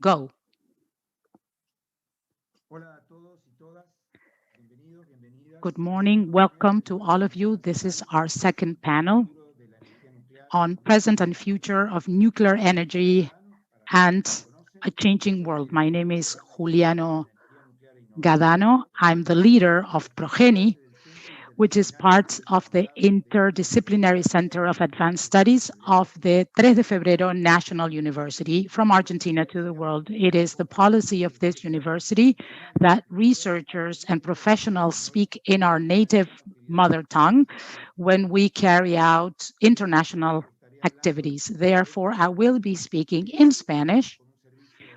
Go. Good morning. Welcome to all of you. This is our second panel on present and future of nuclear energy and a changing world. My name is Juliano Gadano. I'm the leader of Progeni, which is part of the Interdisciplinary Center of Advanced Studies of the 3 de Febrero National University from Argentina to the world. It is the policy of this university that researchers and professionals speak in our native mother tongue when we carry out international activities. Therefore, I will be speaking in Spanish.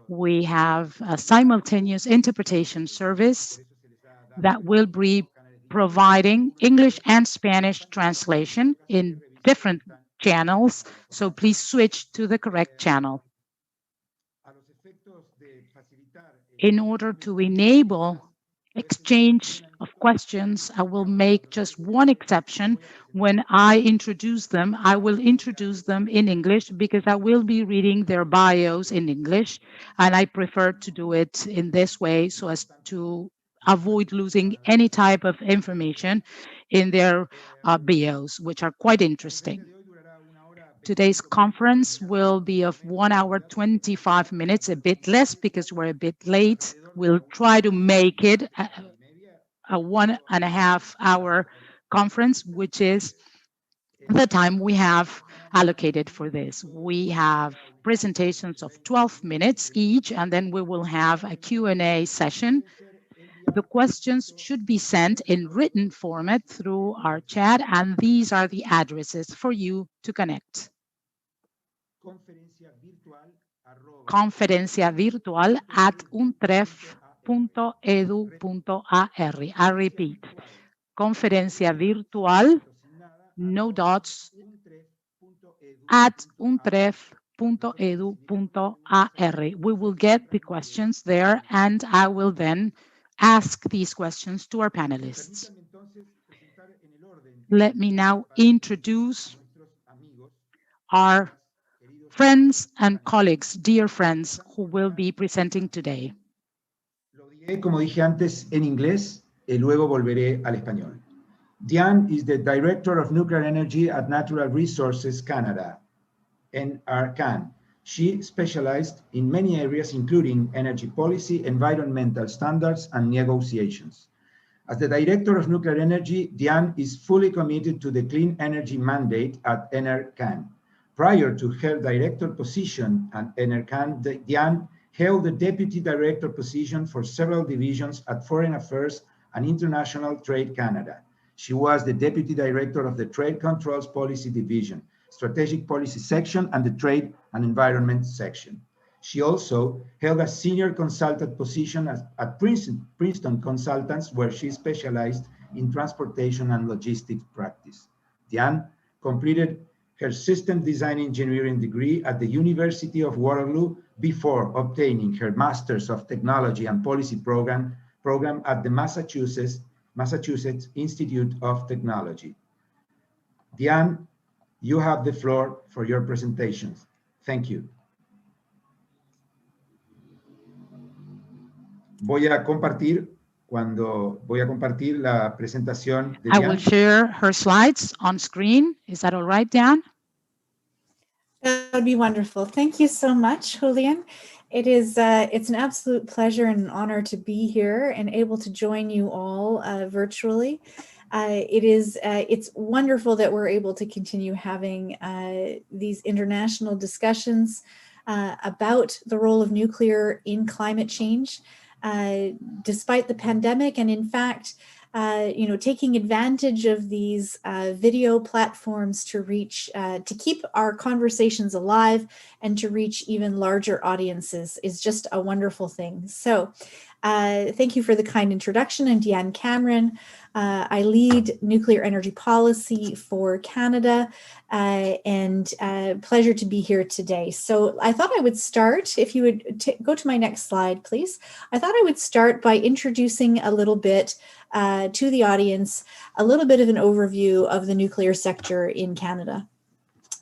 We have a simultaneous interpretation service that will be providing English and Spanish translation in different channels. So please switch to the correct channel. In order to enable exchange of questions, I will make just one exception. When I introduce them, I will introduce them in English because I will be reading their bios in English, and I prefer to do it in this way so as to avoid losing any type of information in their bios, which are quite interesting. Today's conference will be of 1 hour, 25 minutes, a bit less because we're a bit late. We'll try to make it a 1.5 hour conference, which is the time we have allocated for this. We have presentations of 12 minutes each, and then we will have a Q&A session. The questions should be sent in written format through our chat, and these are the addresses for you to connect. Conferenciavirtual@untref.edu.ar. I repeat, conferencia virtual, no dots, at untref.edu.ar. We will get the questions there, and I will then ask these questions to our panelists. Let me now introduce our friends and colleagues, dear friends, who will be presenting today. Como dije antes, en inglés, y luego volveré al español. Diane is the Director of Nuclear Energy at Natural Resources Canada, NRCan. She specialized in many areas, including energy policy, environmental standards, and negotiations. As the Director of Nuclear Energy, Diane is fully committed to the clean energy mandate at NRCan. Prior to her director position at NRCan, Diane held the Deputy Director position for several divisions at Foreign Affairs and International Trade Canada. She was the Deputy Director of the Trade Controls Policy Division, Strategic Policy Section, and the Trade and Environment Section. She also held a senior consultant position at Princeton Consultants, where she specialized in transportation and logistics practice. Diane completed her system design engineering degree at the University of Waterloo before obtaining her Masters of Technology and Policy program at the Massachusetts Institute of Technology. Diane, you have the floor for your presentations. Thank you. Voy a compartir la presentación de Diane. I will share her slides on screen. Is that all right, Diane? That would be wonderful. Thank you so much, Julian. It's an absolute pleasure and an honor to be here and able to join you all virtually. It's wonderful that we're able to continue having these international discussions about the role of nuclear in climate change, despite the pandemic, and in fact, taking advantage of these video platforms to reach, to keep our conversations alive and to reach even larger audiences is just a wonderful thing. So thank you for the kind introduction. I'm Diane Cameron. I lead nuclear energy policy for Canada, and pleasure to be here today. So I thought I would start, if you would go to my next slide, please. I thought I would start by introducing a little bit to the audience, a little bit of an overview of the nuclear sector in Canada.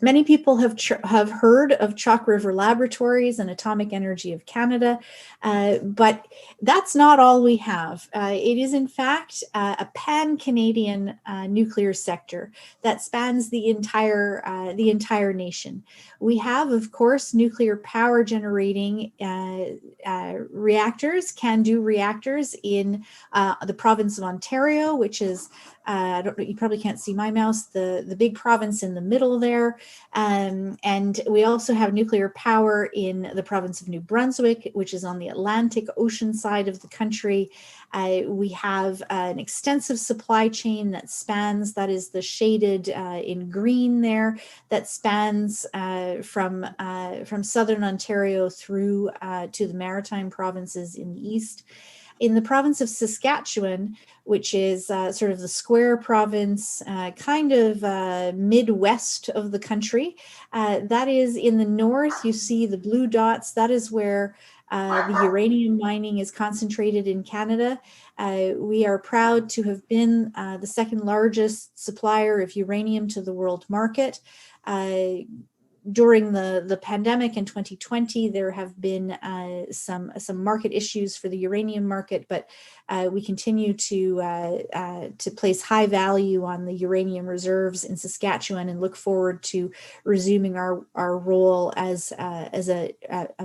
Many people have heard of Chalk River Laboratories and Atomic Energy of Canada, but that's not all we have. It is, in fact, a pan-Canadian nuclear sector that spans the entire nation. We have, of course, nuclear power generating reactors, CANDU reactors in the province of Ontario, which is, you probably can't see my mouse, the big province in the middle there. And we also have nuclear power in the province of New Brunswick, which is on the Atlantic Ocean side of the country. We have an extensive supply chain that spans, that is the shaded in green there, that spans from southern Ontario through to the maritime provinces in the east. In the province of Saskatchewan, which is sort of the square province, kind of midwest of the country, that is in the north. You see the blue dots. That is where the uranium mining is concentrated in Canada. We are proud to have been the second largest supplier of uranium to the world market. During the pandemic in 2020, there have been some market issues for the uranium market, but we continue to place high value on the uranium reserves in Saskatchewan and look forward to resuming our role as a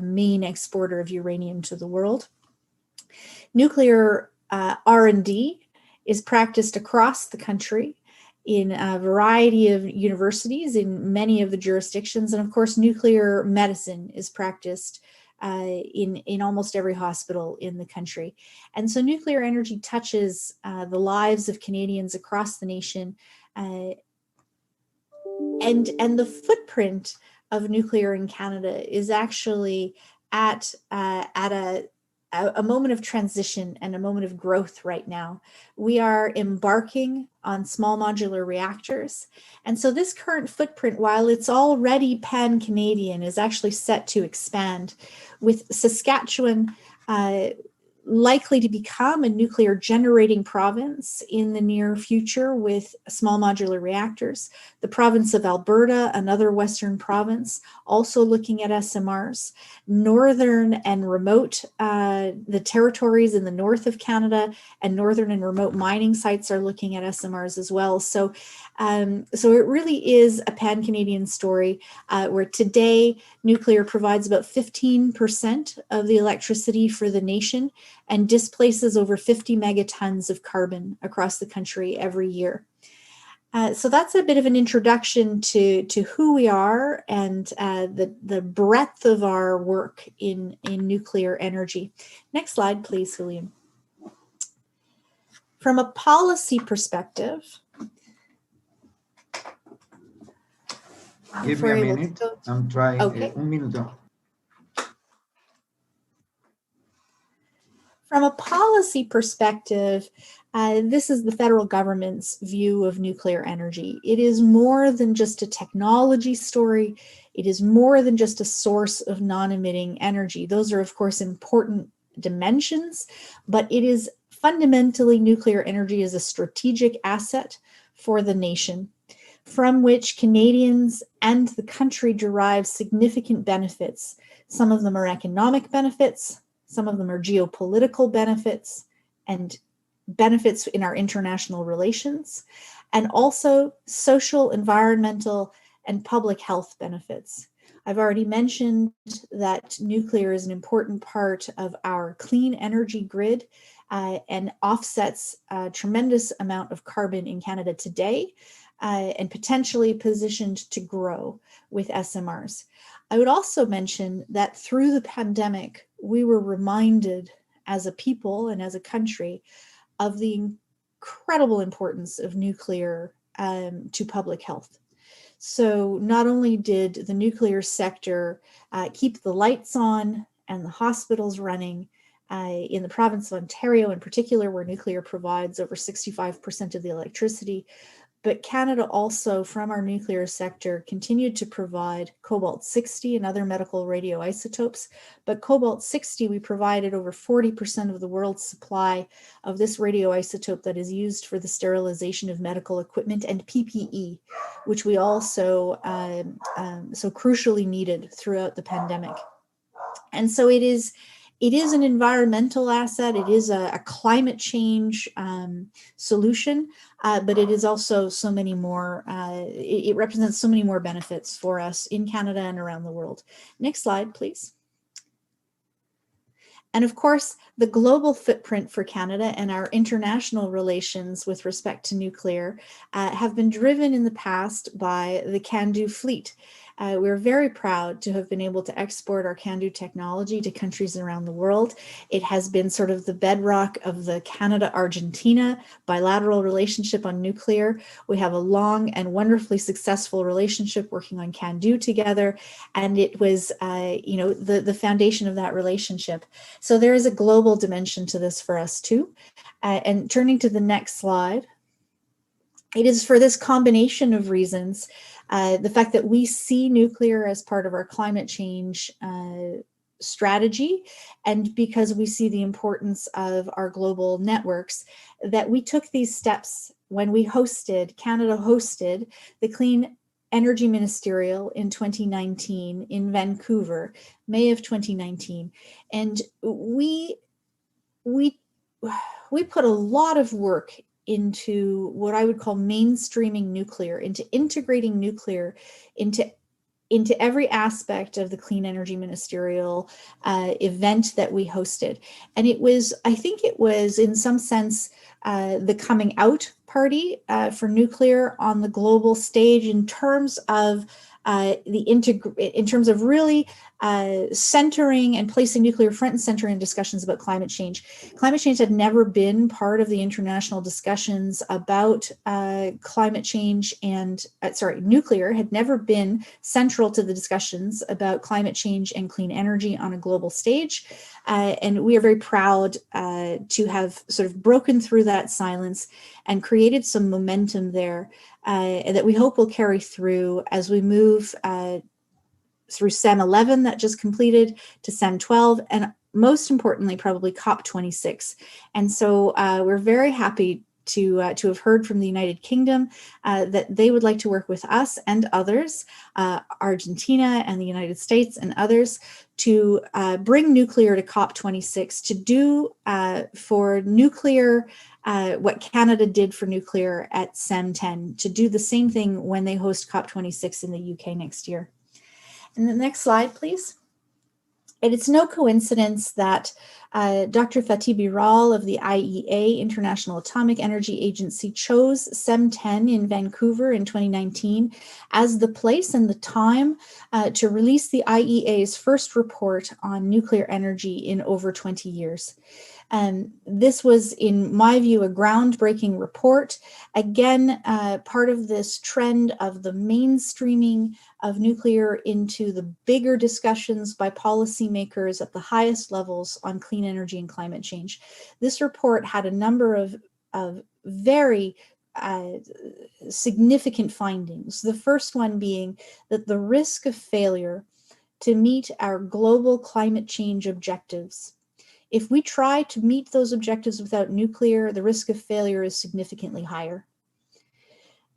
main exporter of uranium to the world. Nuclear R&D is practiced across the country in a variety of universities in many of the jurisdictions. And of course, nuclear medicine is practiced in almost every hospital in the country. And so nuclear energy touches the lives of Canadians across the nation. And the footprint of nuclear in Canada is actually at a moment of transition and a moment of growth right now. We are embarking on small modular reactors. And so this current footprint, while it's already pan-Canadian, is actually set to expand, with Saskatchewan likely to become a nuclear generating province in the near future with small modular reactors. The province of Alberta, another Western province, also looking at SMRs. Northern and remote, the territories in the north of Canada and northern and remote mining sites are looking at SMRs as well. So it really is a pan-Canadian story where today nuclear provides about 15% of the electricity for the nation and displaces over 50 megatons of carbon across the country every year. So that's a bit of an introduction to who we are and the breadth of our work in nuclear energy. Next slide, please, Julian. From a policy perspective, give me a minute. I'm trying. Okay. Un minuto. From a policy perspective, this is the federal government's view of nuclear energy. It is more than just a technology story. It is more than just a source of non-emitting energy. Those are, of course, important dimensions, but it is fundamentally nuclear energy is a strategic asset for the nation, from which Canadians and the country derive significant benefits. Some of them are economic benefits, some of them are geopolitical benefits and benefits in our international relations, and also social, environmental, and public health benefits. I've already mentioned that nuclear is an important part of our clean energy grid and offsets a tremendous amount of carbon in Canada today and potentially positioned to grow with SMRs. I would also mention that through the pandemic, we were reminded as a people and as a country of the incredible importance of nuclear to public health. So not only did the nuclear sector keep the lights on and the hospitals running in the province of Ontario in particular, where nuclear provides over 65% of the electricity, But Canada also, from our nuclear sector, continued to provide cobalt-60 and other medical radioisotopes. But cobalt-60, we provided over 40% of the world's supply of this radioisotope that is used for the sterilization of medical equipment and PPE, which we also so crucially needed throughout the pandemic. And so it is an environmental asset. It is a climate change solution, but it is also so many more, it represents so many more benefits for us in Canada and around the world. Next slide, please. And of course, the global footprint for Canada and our international relations with respect to nuclear have been driven in the past by the CANDU fleet. We're very proud to have been able to export our CANDU technology to countries around the world. It has been sort of the bedrock of the Canada-Argentina bilateral relationship on nuclear. We have a long and wonderfully successful relationship working on CANDU together, and it was the foundation of that relationship. So there is a global dimension to this for us too. And turning to the next slide, it is for this combination of reasons, the fact that we see nuclear as part of our climate change strategy, and because we see the importance of our global networks, that we took these steps when Canada hosted the Clean Energy Ministerial in 2019 in Vancouver, May of 2019. And we put a lot of work into what I would call mainstreaming nuclear, into integrating nuclear into every aspect of the Clean Energy Ministerial event that we hosted. And I think it was in some sense the coming out party for nuclear on the global stage in terms of really centering and placing nuclear front and center in discussions about climate change. Climate change had never been part of the international discussions about climate change, and nuclear had never been central to the discussions about climate change and clean energy on a global stage. And we are very proud to have sort of broken through that silence and created some momentum there that we hope will carry through as we move through CEM 11 that just completed to CEM 12, and most importantly, probably COP26. And so we're very happy to have heard from the United Kingdom that they would like to work with us and others, Argentina and the United States and others, to bring nuclear to COP26, to do for nuclear what Canada did for nuclear at CEM 10, to do the same thing when they host COP26 in the UK next year. And the next slide, please. And it's no coincidence that Dr. Fatih Birol of the IEA, International Atomic Energy Agency, chose CEM 10 in Vancouver in 2019 as the place and the time to release the IEA's first report on nuclear energy in over 20 years. This was, in my view, a groundbreaking report. Again, part of this trend of the mainstreaming of nuclear into the bigger discussions by policymakers at the highest levels on clean energy and climate change. This report had a number of very significant findings. The first one being that the risk of failure to meet our global climate change objectives, if we try to meet those objectives without nuclear, the risk of failure is significantly higher.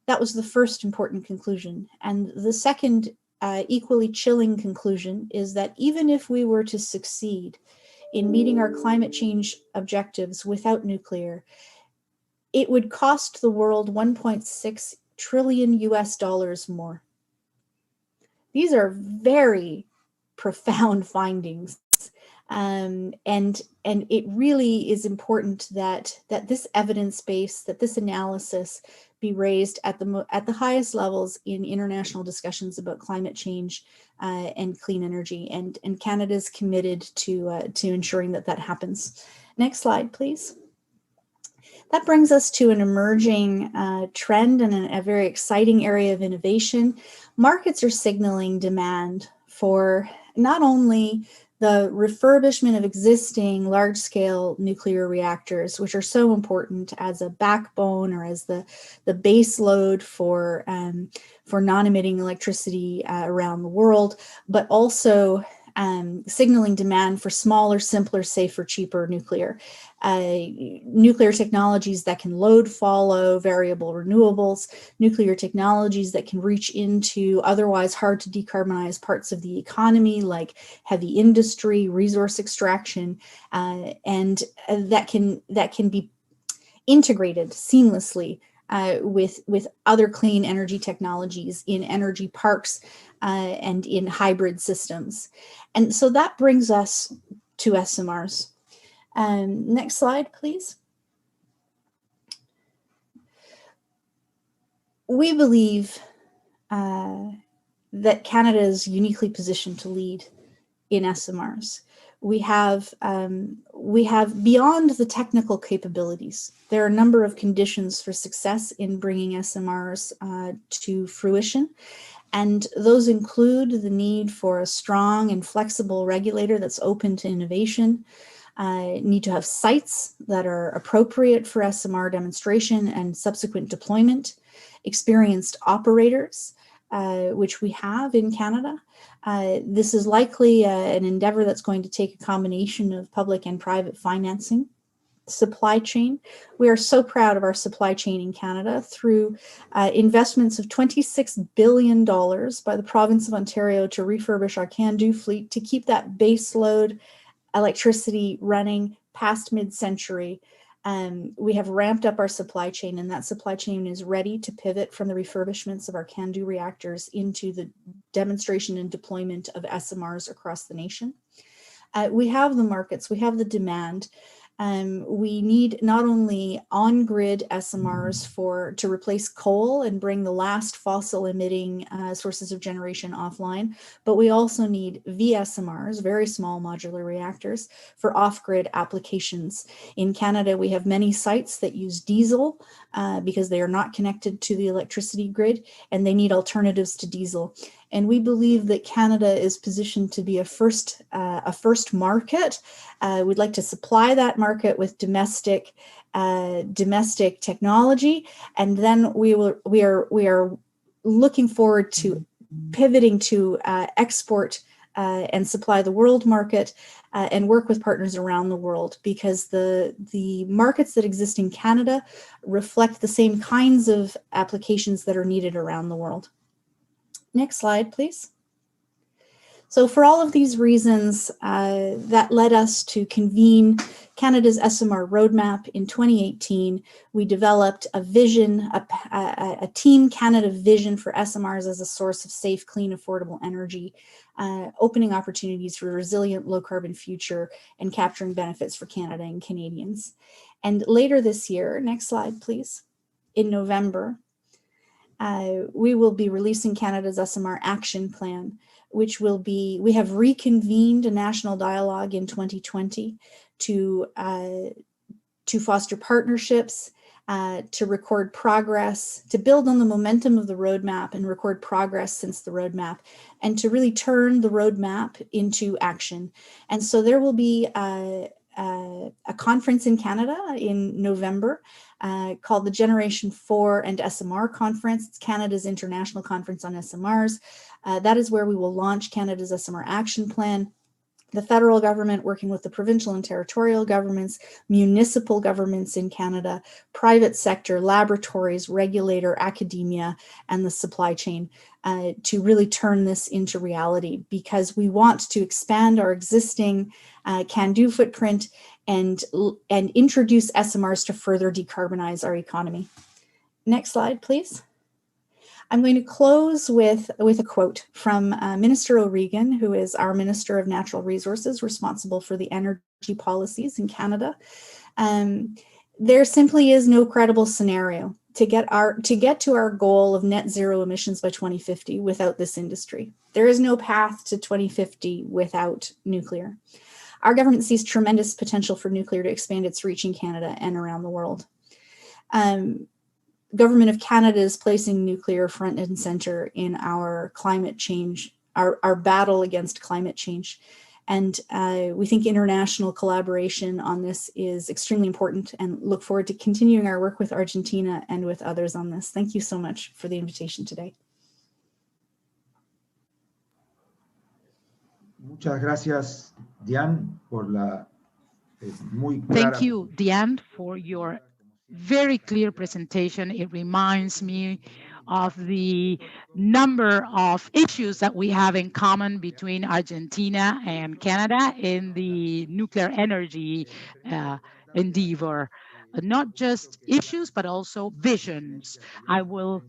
That was the first important conclusion. And the second equally chilling conclusion is that even if we were to succeed in meeting our climate change objectives without nuclear, it would cost the world $1.6 trillion US more. These are very profound findings. And it really is important that this evidence base, that this analysis be raised at the highest levels in international discussions about climate change and clean energy. And Canada is committed to ensuring that happens. Next slide, please. That brings us to an emerging trend and a very exciting area of innovation. Markets are signaling demand for not only the refurbishment of existing large-scale nuclear reactors, which are so important as a backbone or as the base load for non-emitting electricity around the world, but also signaling demand for smaller, simpler, safer, cheaper nuclear technologies that can load follow variable renewables, nuclear technologies that can reach into otherwise hard to decarbonize parts of the economy like heavy industry, resource extraction, and that can be integrated seamlessly with other clean energy technologies in energy parks and in hybrid systems. And so that brings us to SMRs. Next slide, please. We believe that Canada is uniquely positioned to lead in SMRs. We have beyond the technical capabilities, there are a number of conditions for success in bringing SMRs to fruition. And those include the need for a strong and flexible regulator that's open to innovation, need to have sites that are appropriate for SMR demonstration and subsequent deployment, experienced operators, which we have in Canada. This is likely an endeavor that's going to take a combination of public and private financing. Supply chain. We are so proud of our supply chain in Canada through investments of $26 billion by the province of Ontario to refurbish our CANDU fleet to keep that base load electricity running past mid-century. We have ramped up our supply chain, and that supply chain is ready to pivot from the refurbishments of our CANDU reactors into the demonstration and deployment of SMRs across the nation. We have the markets, we have the demand. We need not only on-grid SMRs to replace coal and bring the last fossil-emitting sources of generation offline, but we also need VSMRs, very small modular reactors, for off-grid applications. In Canada, we have many sites that use diesel because they are not connected to the electricity grid, and they need alternatives to diesel. And we believe that Canada is positioned to be a first market. We'd like to supply that market with domestic technology, and then we are looking forward to pivoting to export and supply the world market and work with partners around the world, because the markets that exist in Canada reflect the same kinds of applications that are needed around the world. Next slide, please. So for all of these reasons, that led us to convene Canada's SMR roadmap in 2018. We developed a vision, a Team Canada vision for SMRs as a source of safe, clean, affordable energy, opening opportunities for a resilient, low-carbon future and capturing benefits for Canada and Canadians. And later this year, next slide, please, in November, we will be releasing Canada's SMR Action Plan, which will be, we have reconvened a national dialogue in 2020 to foster partnerships, to record progress, to build on the momentum of the roadmap and record progress since the roadmap, and to really turn the roadmap into action. And so there will be a conference in Canada in November called the Generation 4 and SMR Conference. It's Canada's International Conference on SMRs. That is where we will launch Canada's SMR Action Plan. The federal government working with the provincial and territorial governments, municipal governments in Canada, private sector, laboratories, regulator, academia, and the supply chain to really turn this into reality, because we want to expand our existing CANDU footprint and introduce SMRs to further decarbonize our economy. Next slide, please. I'm going to close with a quote from Minister O'Regan, who is our Minister of Natural Resources, responsible for the energy policies in Canada. There simply is no credible scenario to get to our goal of net zero emissions by 2050 without this industry. There is no path to 2050 without nuclear. Our government sees tremendous potential for nuclear to expand its reach in Canada and around the world. Government of Canada is placing nuclear front and center in our climate change, our battle against climate change. And we think international collaboration on this is extremely important, and look forward to continuing our work with Argentina and with others on this. Thank you so much for the invitation today. Muchas gracias, Diane, por la muy clara. Thank you, Diane, for your very clear presentation. It reminds me of the number of issues that we have in common between Argentina and Canada in the nuclear energy endeavor. Not just issues, but also visions. I will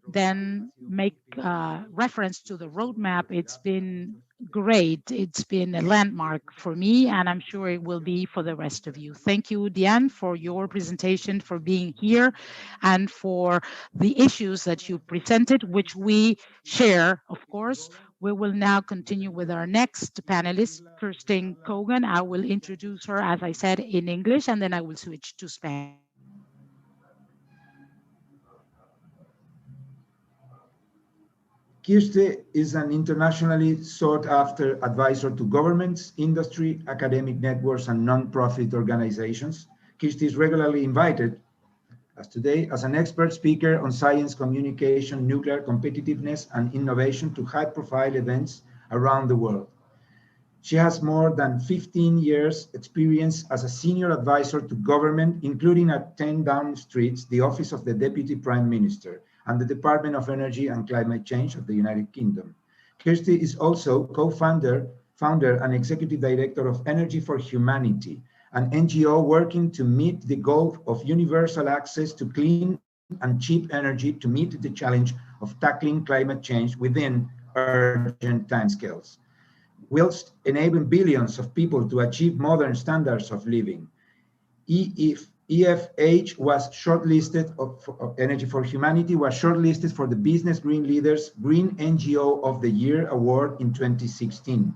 then make reference to the roadmap. It's been great. It's been a landmark for me, and I'm sure it will be for the rest of you. Thank you, Diane, for your presentation, for being here, and for the issues that you presented, which we share, of course. We will now continue with our next panelist, Christina Kogan. I will introduce her, as I said, in English, and then I will switch to Spanish. Kirste is an internationally sought-after advisor to governments, industry, academic networks, and non-profit organizations. Kirste is regularly invited, as today, as an expert speaker on science, communication, nuclear competitiveness, and innovation to high-profile events around the world. She has more than 15 years experience as a senior advisor to government, including at 10 Downing Street, the Office of the Deputy Prime Minister, and the Department of Energy and Climate Change of the United Kingdom. Kirsty is also co-founder and executive director of Energy for Humanity, an NGO working to meet the goal of universal access to clean and cheap energy to meet the challenge of tackling climate change within urgent timescales, whilst enabling billions of people to achieve modern standards of living. EFH was shortlisted, Energy for Humanity was shortlisted for the Business Green Leaders Green NGO of the Year Award in 2016.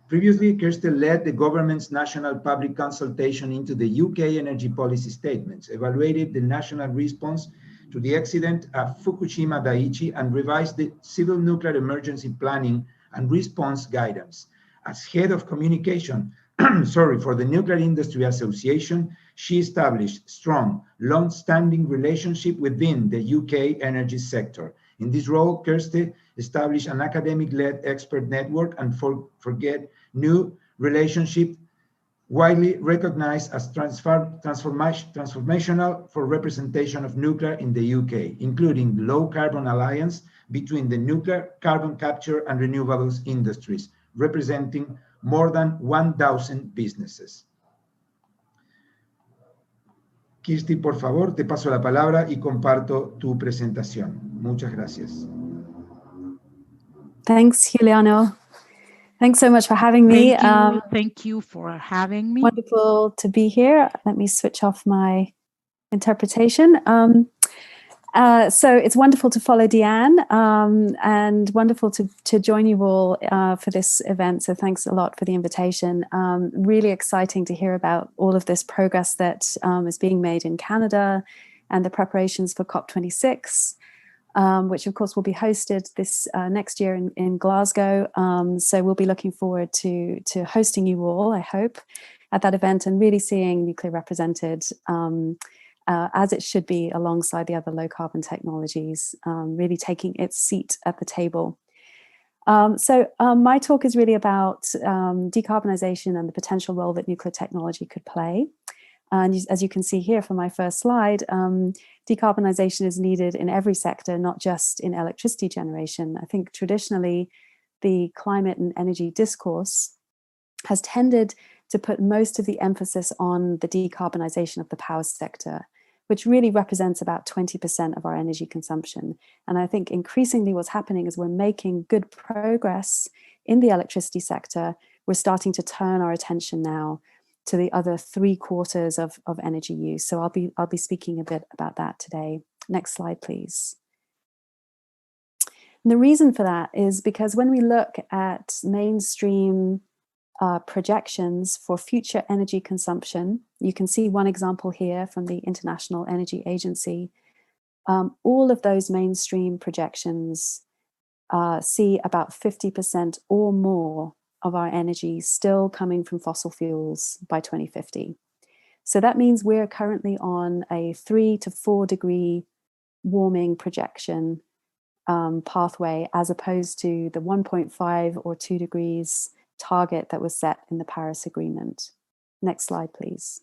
Previously, Kirsten led the government's national public consultation into the UK energy policy statements, evaluated the national response to the accident at Fukushima Daiichi, and revised the civil nuclear emergency planning and response guidance. As head of communication for the Nuclear Industry Association, she established strong, long-standing relationship within the UK energy sector. In this role, Kirsty established an academic-led expert network and forget new relationship widely recognized as transformational for representation of nuclear in the UK, including Low Carbon Alliance between the nuclear, carbon capture and renewables industries, representing more than 1,000 businesses. Kirsty, por favor, te paso la palabra y comparto tu presentación. Muchas gracias. Thanks, Juliano. Thanks so much for having me. Thank you for having me. Wonderful to be here. Let me switch off my interpretation. So it's wonderful to follow Deanne, and wonderful to join you all for this event. So thanks a lot for the invitation. Really exciting to hear about all of this progress that is being made in Canada and the preparations for COP26. Which of course will be hosted this next year in Glasgow. So we'll be looking forward to hosting you all, I hope, at that event, and really seeing nuclear represented as it should be alongside the other low carbon technologies, really taking its seat at the table. So my talk is really about decarbonization and the potential role that nuclear technology could play. And as you can see here from my first slide, decarbonization is needed in every sector, not just in electricity generation. I think traditionally, the climate and energy discourse has tended to put most of the emphasis on the decarbonization of the power sector, which really represents about 20% of our energy consumption. And I think increasingly what's happening is we're making good progress in the electricity sector. We're starting to turn our attention now to the other 3/4 of energy use. So I'll be speaking a bit about that today. Next slide, please. And the reason for that is because when we look at mainstream projections for future energy consumption, you can see one example here from the International Energy Agency. All of those mainstream projections see about 50% or more of our energy still coming from fossil fuels by 2050. So that means we're currently on a 3 to 4 degree warming projection pathway, as opposed to the 1.5 or 2 degrees target that was set in the Paris Agreement. Next slide, please.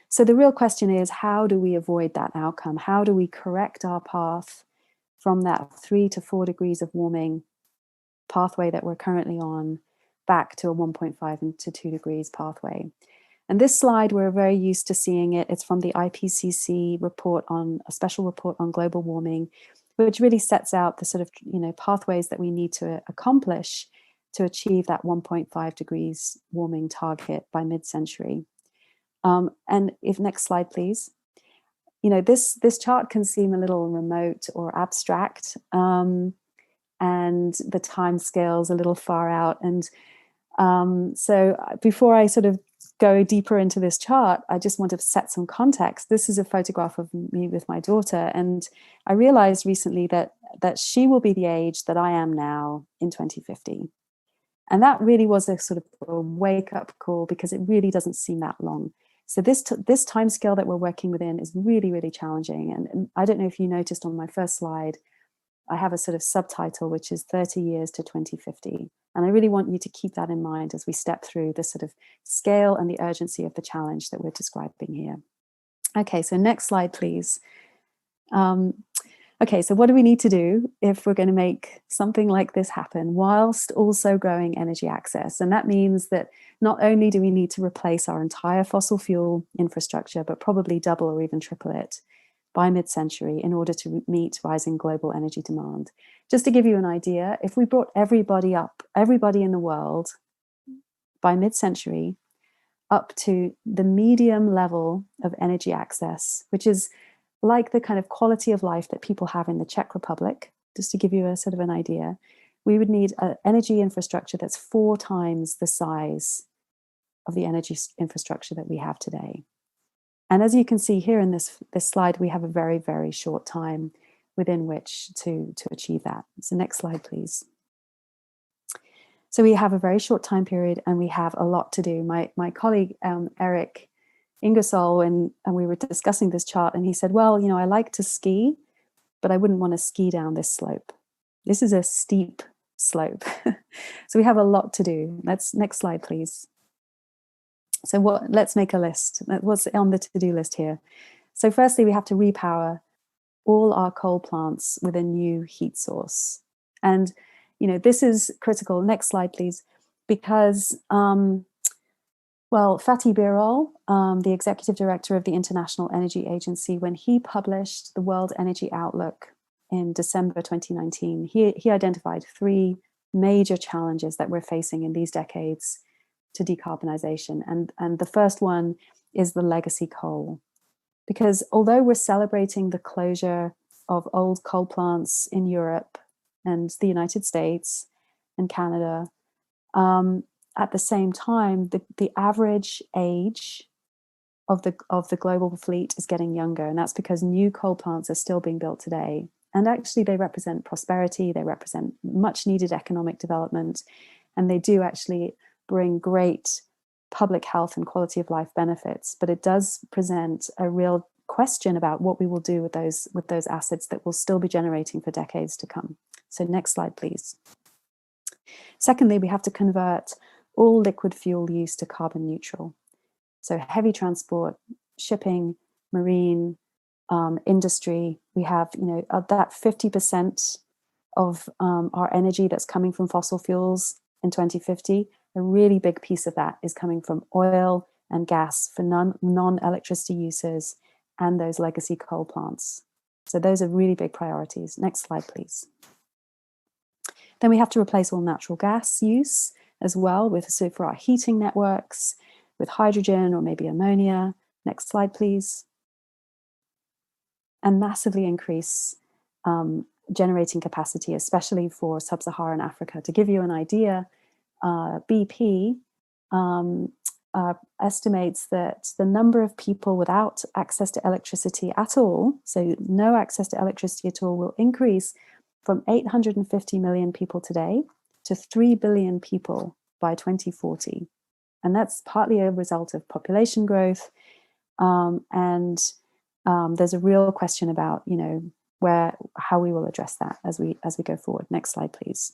So the real question is, how do we avoid that outcome? How do we correct our path from that 3 to 4 degrees of warming pathway that we're currently on back to a 1.5 to 2 degrees pathway? And this slide, we're very used to seeing it. It's from the IPCC report on a special report on global warming, which really sets out the sort of, pathways that we need to accomplish to achieve that 1.5 degrees warming target by mid-century. And if next slide, please. This chart can seem a little remote or abstract, and the time scale's a little far out. And so before I sort of go deeper into this chart, I just want to set some context. This is a photograph of me with my daughter, and I realized recently that she will be the age that I am now in 2050. And that really was a sort of a wake-up call, because it really doesn't seem that long. So this time scale that we're working within is really, really challenging. And I don't know if you noticed on my first slide, I have a sort of subtitle, which is 30 years to 2050. And I really want you to keep that in mind as we step through the sort of scale and the urgency of the challenge that we're describing here. Okay, so next slide, please. Okay, so what do we need to do if we're going to make something like this happen whilst also growing energy access? And that means that not only do we need to replace our entire fossil fuel infrastructure, but probably double or even triple it by mid-century in order to meet rising global energy demand. Just to give you an idea, if we brought everybody in the world by mid-century up to the medium level of energy access, which is like the kind of quality of life that people have in the Czech Republic, just to give you a sort of an idea, we would need an energy infrastructure that's 4 times the size of the energy infrastructure that we have today. And as you can see here in this slide, we have a very, very short time within which to achieve that. So next slide, please. So we have a very short time period, and we have a lot to do. My colleague, Eric Ingersoll, and we were discussing this chart, and he said, well, I like to ski, but I wouldn't want to ski down this slope. This is a steep slope. So we have a lot to do. Next slide, please. So let's make a list. What's on the to-do list here? So firstly, we have to repower all our coal plants with a new heat source. And, this is critical. Next slide, please. Because, Fatih Birol, the executive director of the International Energy Agency, when he published the World Energy Outlook in December 2019, he identified 3 major challenges that we're facing in these decades to decarbonization. And the first one is the legacy coal. Because although we're celebrating the closure of old coal plants in Europe and the United States and Canada, at the same time, the average age of the global fleet is getting younger. And that's because new coal plants are still being built today. And actually they represent prosperity, they represent much needed economic development, and they do actually bring great public health and quality of life benefits, but it does present a real question about what we will do with those assets that will still be generating for decades to come. So next slide, please. Secondly, we have to convert all liquid fuel use to carbon neutral. So heavy transport, shipping, marine, industry, we have, that 50% of our energy that's coming from fossil fuels in 2050. A really big piece of that is coming from oil and gas for non-electricity uses and those legacy coal plants. So those are really big priorities. Next slide, please. Then we have to replace all natural gas use as well for our heating networks with hydrogen or maybe ammonia. Next slide, please. And massively increase generating capacity, especially for sub-Saharan Africa. To give you an idea, BP estimates that the number of people without access to electricity at all, so no access to electricity at all, will increase from 850 million people today to 3 billion people by 2040. And that's partly a result of population growth. And there's a real question about, how we will address that as we go forward. Next slide, please.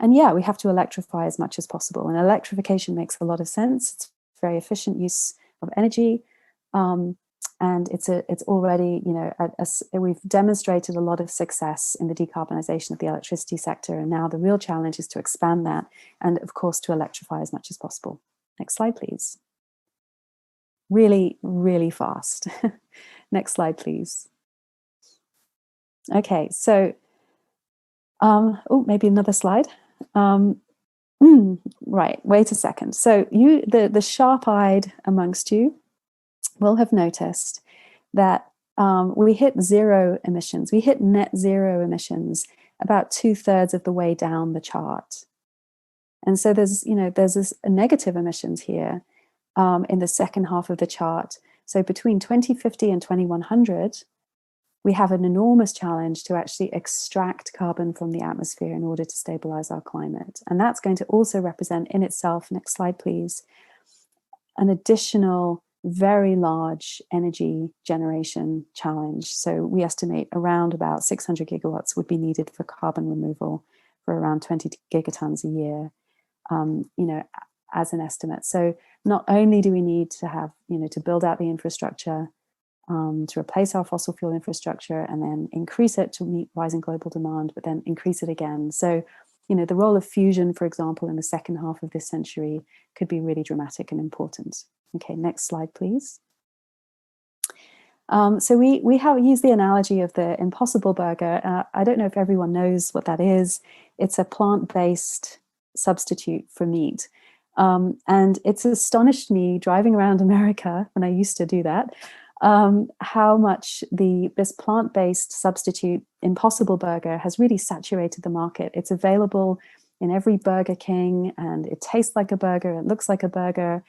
And yeah, we have to electrify as much as possible. And electrification makes a lot of sense. It's very efficient use of energy. And it's already, we've demonstrated a lot of success in the decarbonization of the electricity sector. And now the real challenge is to expand that and, of course, to electrify as much as possible. Next slide, please. Really, really fast. Next slide, please. Okay, so, maybe another slide. Right, wait a second. So the sharp-eyed amongst you will have noticed that we hit zero emissions. We hit net zero emissions about 2/3 of the way down the chart. And so there's this negative emissions here in the second half of the chart. So between 2050 and 2100, we have an enormous challenge to actually extract carbon from the atmosphere in order to stabilize our climate. And that's going to also represent in itself, next slide, please, an additional very large energy generation challenge. So we estimate around about 600 gigawatts would be needed for carbon removal for around 20 gigatons a year, as an estimate. So not only do we need to have, to build out the infrastructure, to replace our fossil fuel infrastructure and then increase it to meet rising global demand, but then increase it again. So, the role of fusion, for example, in the second half of this century could be really dramatic and important. Okay, next slide, please. So we have used the analogy of the Impossible Burger. I don't know if everyone knows what that is. It's a plant-based substitute for meat. And it's astonished me driving around America when I used to do that, how much this plant-based substitute Impossible Burger has really saturated the market. It's available in every Burger King, and it tastes like a burger, it looks like a burger,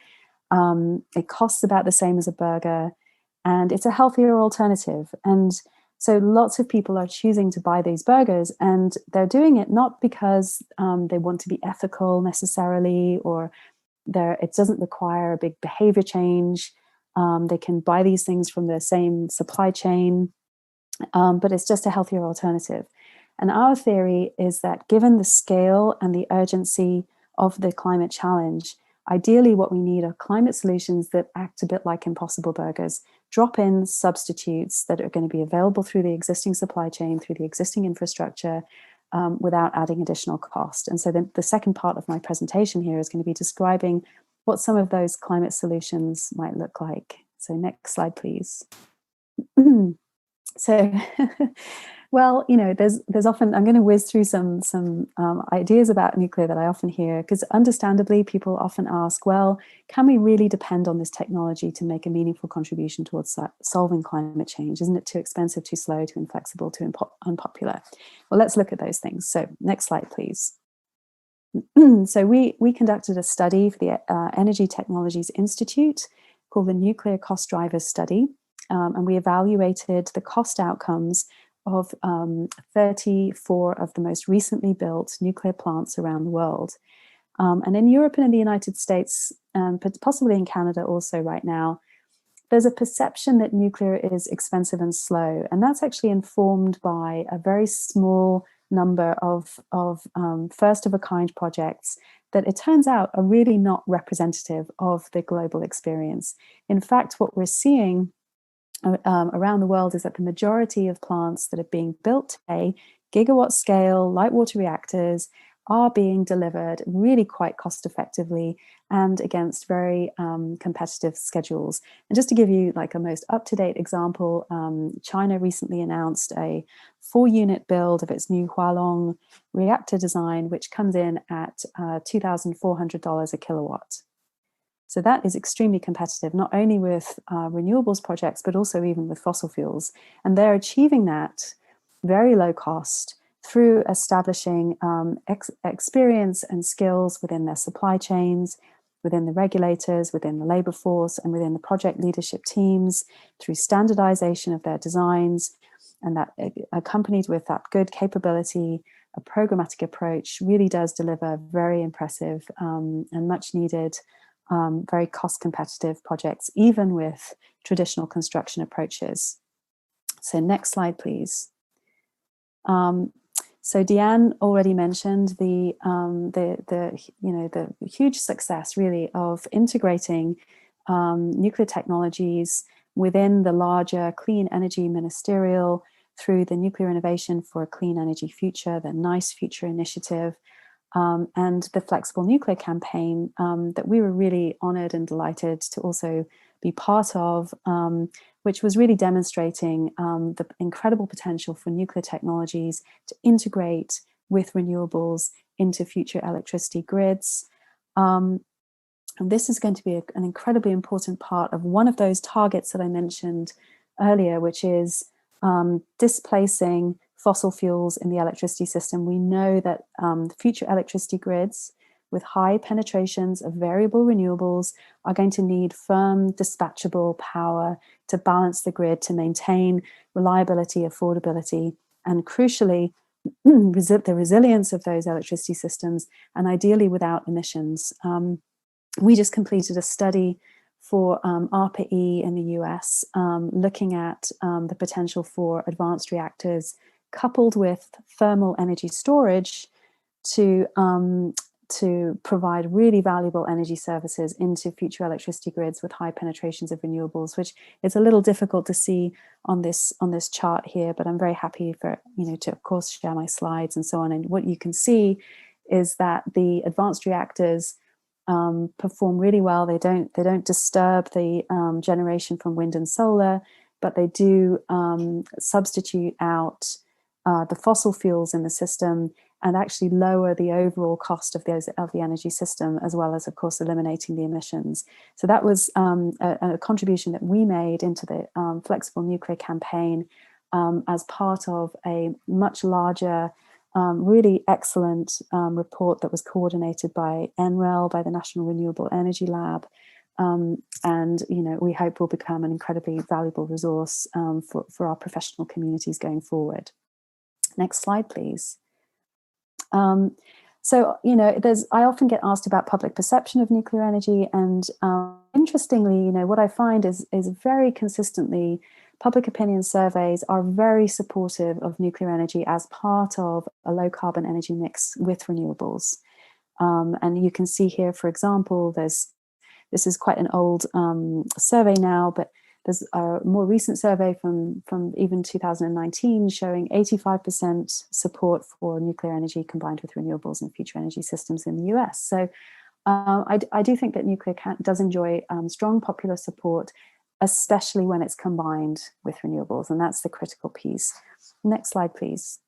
it costs about the same as a burger, and it's a healthier alternative. And so lots of people are choosing to buy these burgers, and they're doing it not because they want to be ethical necessarily, or it doesn't require a big behavior change. They can buy these things from the same supply chain, but it's just a healthier alternative. And our theory is that given the scale and the urgency of the climate challenge, ideally what we need are climate solutions that act a bit like Impossible Burgers, drop-in substitutes that are going to be available through the existing supply chain, through the existing infrastructure, without adding additional cost. And so the second part of my presentation here is going to be describing what some of those climate solutions might look like. So next slide, please. So, well, there's often, I'm going to whiz through some ideas about nuclear that I often hear, because understandably people often ask, well, can we really depend on this technology to make a meaningful contribution towards solving climate change? Isn't it too expensive, too slow, too inflexible, too unpopular? Well, let's look at those things. So next slide, please. So we conducted a study for the Energy Technologies Institute called the Nuclear Cost Drivers Study, and we evaluated the cost outcomes of 34 of the most recently built nuclear plants around the world. And in Europe and in the United States, but possibly in Canada also right now, there's a perception that nuclear is expensive and slow, and that's actually informed by a very small number of first-of-a-kind projects that it turns out are really not representative of the global experience. In fact, what we're seeing around the world is that the majority of plants that are being built today, gigawatt scale, light water reactors, are being delivered really quite cost effectively and against very competitive schedules. And just to give you like a most up-to-date example, China recently announced a 4-unit build of its new Hualong reactor design, which comes in at $2,400 a kilowatt. So that is extremely competitive, not only with renewables projects, but also even with fossil fuels. And they're achieving that very low cost through establishing experience and skills within their supply chains, within the regulators, within the labor force, and within the project leadership teams, through standardization of their designs, and that accompanied with that good capability a programmatic approach really does deliver very impressive and much needed, very cost competitive projects, even with traditional construction approaches. So next slide, please. So Deanne already mentioned the huge success really of integrating nuclear technologies within the larger clean energy ministerial through the Nuclear Innovation for a Clean Energy Future, the NICE Future Initiative, and the Flexible Nuclear Campaign that we were really honored and delighted to also be part of, which was really demonstrating the incredible potential for nuclear technologies to integrate with renewables into future electricity grids. And this is going to be an incredibly important part of one of those targets that I mentioned earlier, which is displacing fossil fuels in the electricity system. We know that future electricity grids with high penetrations of variable renewables are going to need firm dispatchable power to balance the grid, to maintain reliability, affordability, and crucially, the resilience of those electricity systems, and ideally without emissions. We just completed a study for ARPA-E in the US, looking at the potential for advanced reactors coupled with thermal energy storage to provide really valuable energy services into future electricity grids with high penetrations of renewables, which is a little difficult to see on this chart here, but I'm very happy for, to of course share my slides and so on. And what you can see is that the advanced reactors perform really well. They don't disturb the generation from wind and solar, but they do substitute out the fossil fuels in the system and actually lower the overall cost of the energy system, as well as, of course, eliminating the emissions. So that was a contribution that we made into the Flexible Nuclear Campaign as part of a much larger, really excellent report that was coordinated by NREL, by the National Renewable Energy Lab. And we hope will become an incredibly valuable resource for our professional communities going forward. Next slide, please. So, I often get asked about public perception of nuclear energy, and interestingly, what I find is very consistently public opinion surveys are very supportive of nuclear energy as part of a low carbon energy mix with renewables. And you can see here, for example, this is quite an old survey now, but there's a more recent survey from even 2019 showing 85% support for nuclear energy combined with renewables and future energy systems in the US. So I do think that nuclear does enjoy strong popular support, especially when it's combined with renewables, and that's the critical piece. Next slide, please.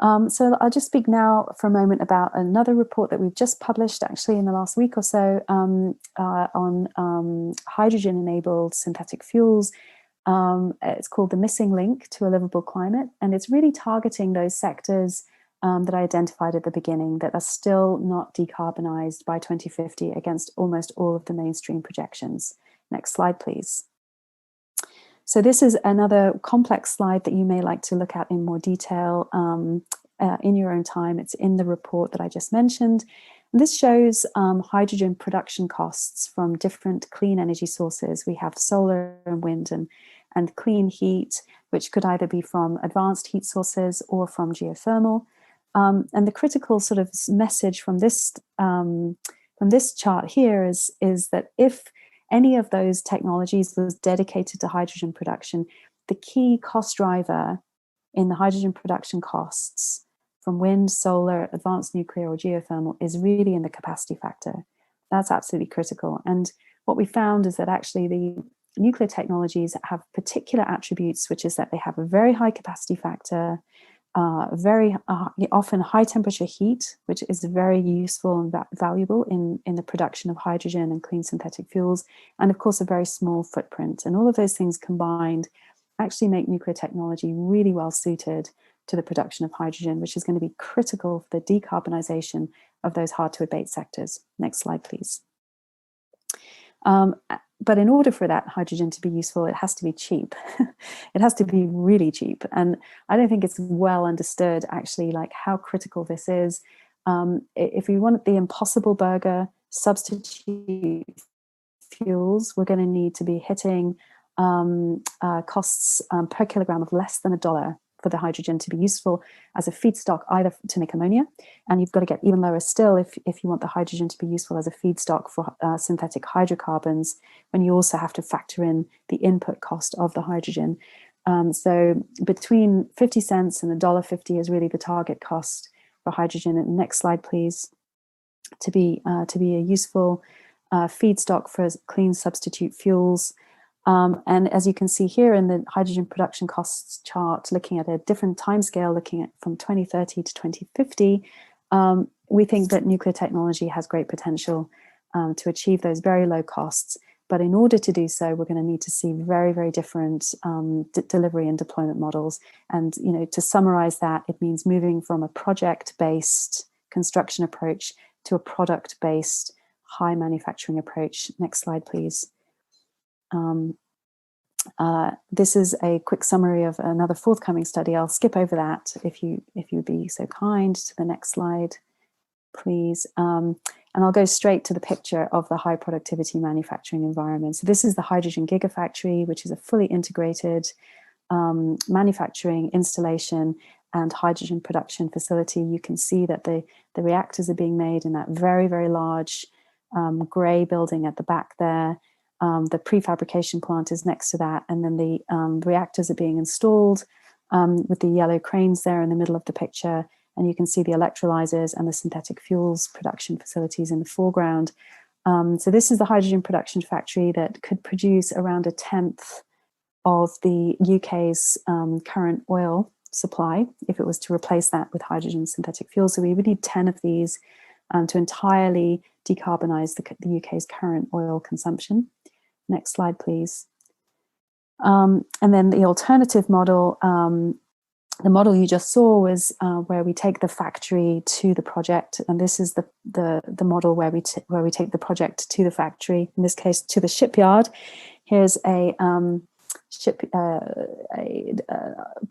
So I'll just speak now for a moment about another report that we've just published actually in the last week or so on hydrogen-enabled synthetic fuels. It's called The Missing Link to a Livable Climate, and it's really targeting those sectors that I identified at the beginning that are still not decarbonized by 2050 against almost all of the mainstream projections. Next slide, please. So this is another complex slide that you may like to look at in more detail in your own time. It's in the report that I just mentioned. And this shows hydrogen production costs from different clean energy sources. We have solar and wind and clean heat, which could either be from advanced heat sources or from geothermal. And the critical sort of message from this chart here is that if any of those technologies was dedicated to hydrogen production, the key cost driver in the hydrogen production costs from wind, solar, advanced nuclear, or geothermal is really in the capacity factor. That's absolutely critical. And what we found is that actually the nuclear technologies have particular attributes, which is that they have a very high capacity factor, very often high temperature heat, which is very useful and valuable in the production of hydrogen and clean synthetic fuels, and of course a very small footprint. And all of those things combined actually make nuclear technology really well suited to the production of hydrogen, which is going to be critical for the decarbonization of those hard to abate sectors. Next slide, please. but in order for that hydrogen to be useful, it has to be cheap. It has to be really cheap. And I don't think it's well understood actually like how critical this is. If we want the impossible burger, substitute fuels, we're going to need to be hitting costs per kilogram of less than $1 for the hydrogen to be useful as a feedstock, either to make ammonia, and you've got to get even lower still if you want the hydrogen to be useful as a feedstock for synthetic hydrocarbons, when you also have to factor in the input cost of the hydrogen. So between 50 cents and $1.50 is really the target cost for hydrogen. And next slide, please, to be a useful feedstock for clean substitute fuels. And as you can see here in the hydrogen production costs chart, looking at a different timescale, looking at from 2030 to 2050, we think that nuclear technology has great potential to achieve those very low costs. But in order to do so, we're going to need to see very, very different delivery and deployment models. And to summarize that, it means moving from a project-based construction approach to a product-based high manufacturing approach. Next slide, please. This is a quick summary of another forthcoming study. I'll skip over that if you'd be so kind. To the next slide, please. And I'll go straight to the picture of the high productivity manufacturing environment. So this is the Hydrogen Gigafactory, which is a fully integrated manufacturing installation and hydrogen production facility. You can see that the reactors are being made in that very, very large gray building at the back there. The prefabrication plant is next to that, and then the reactors are being installed with the yellow cranes there in the middle of the picture, and you can see the electrolyzers and the synthetic fuels production facilities in the foreground. So this is the hydrogen production factory that could produce around 1/10 of the UK's current oil supply if it was to replace that with hydrogen synthetic fuel. So we would need 10 of these to entirely decarbonize the UK's current oil consumption. Next slide, please. And then the alternative model, the model you just saw was where we take the factory to the project, and this is the model where we take the project to the factory. In this case, to the shipyard. Here's a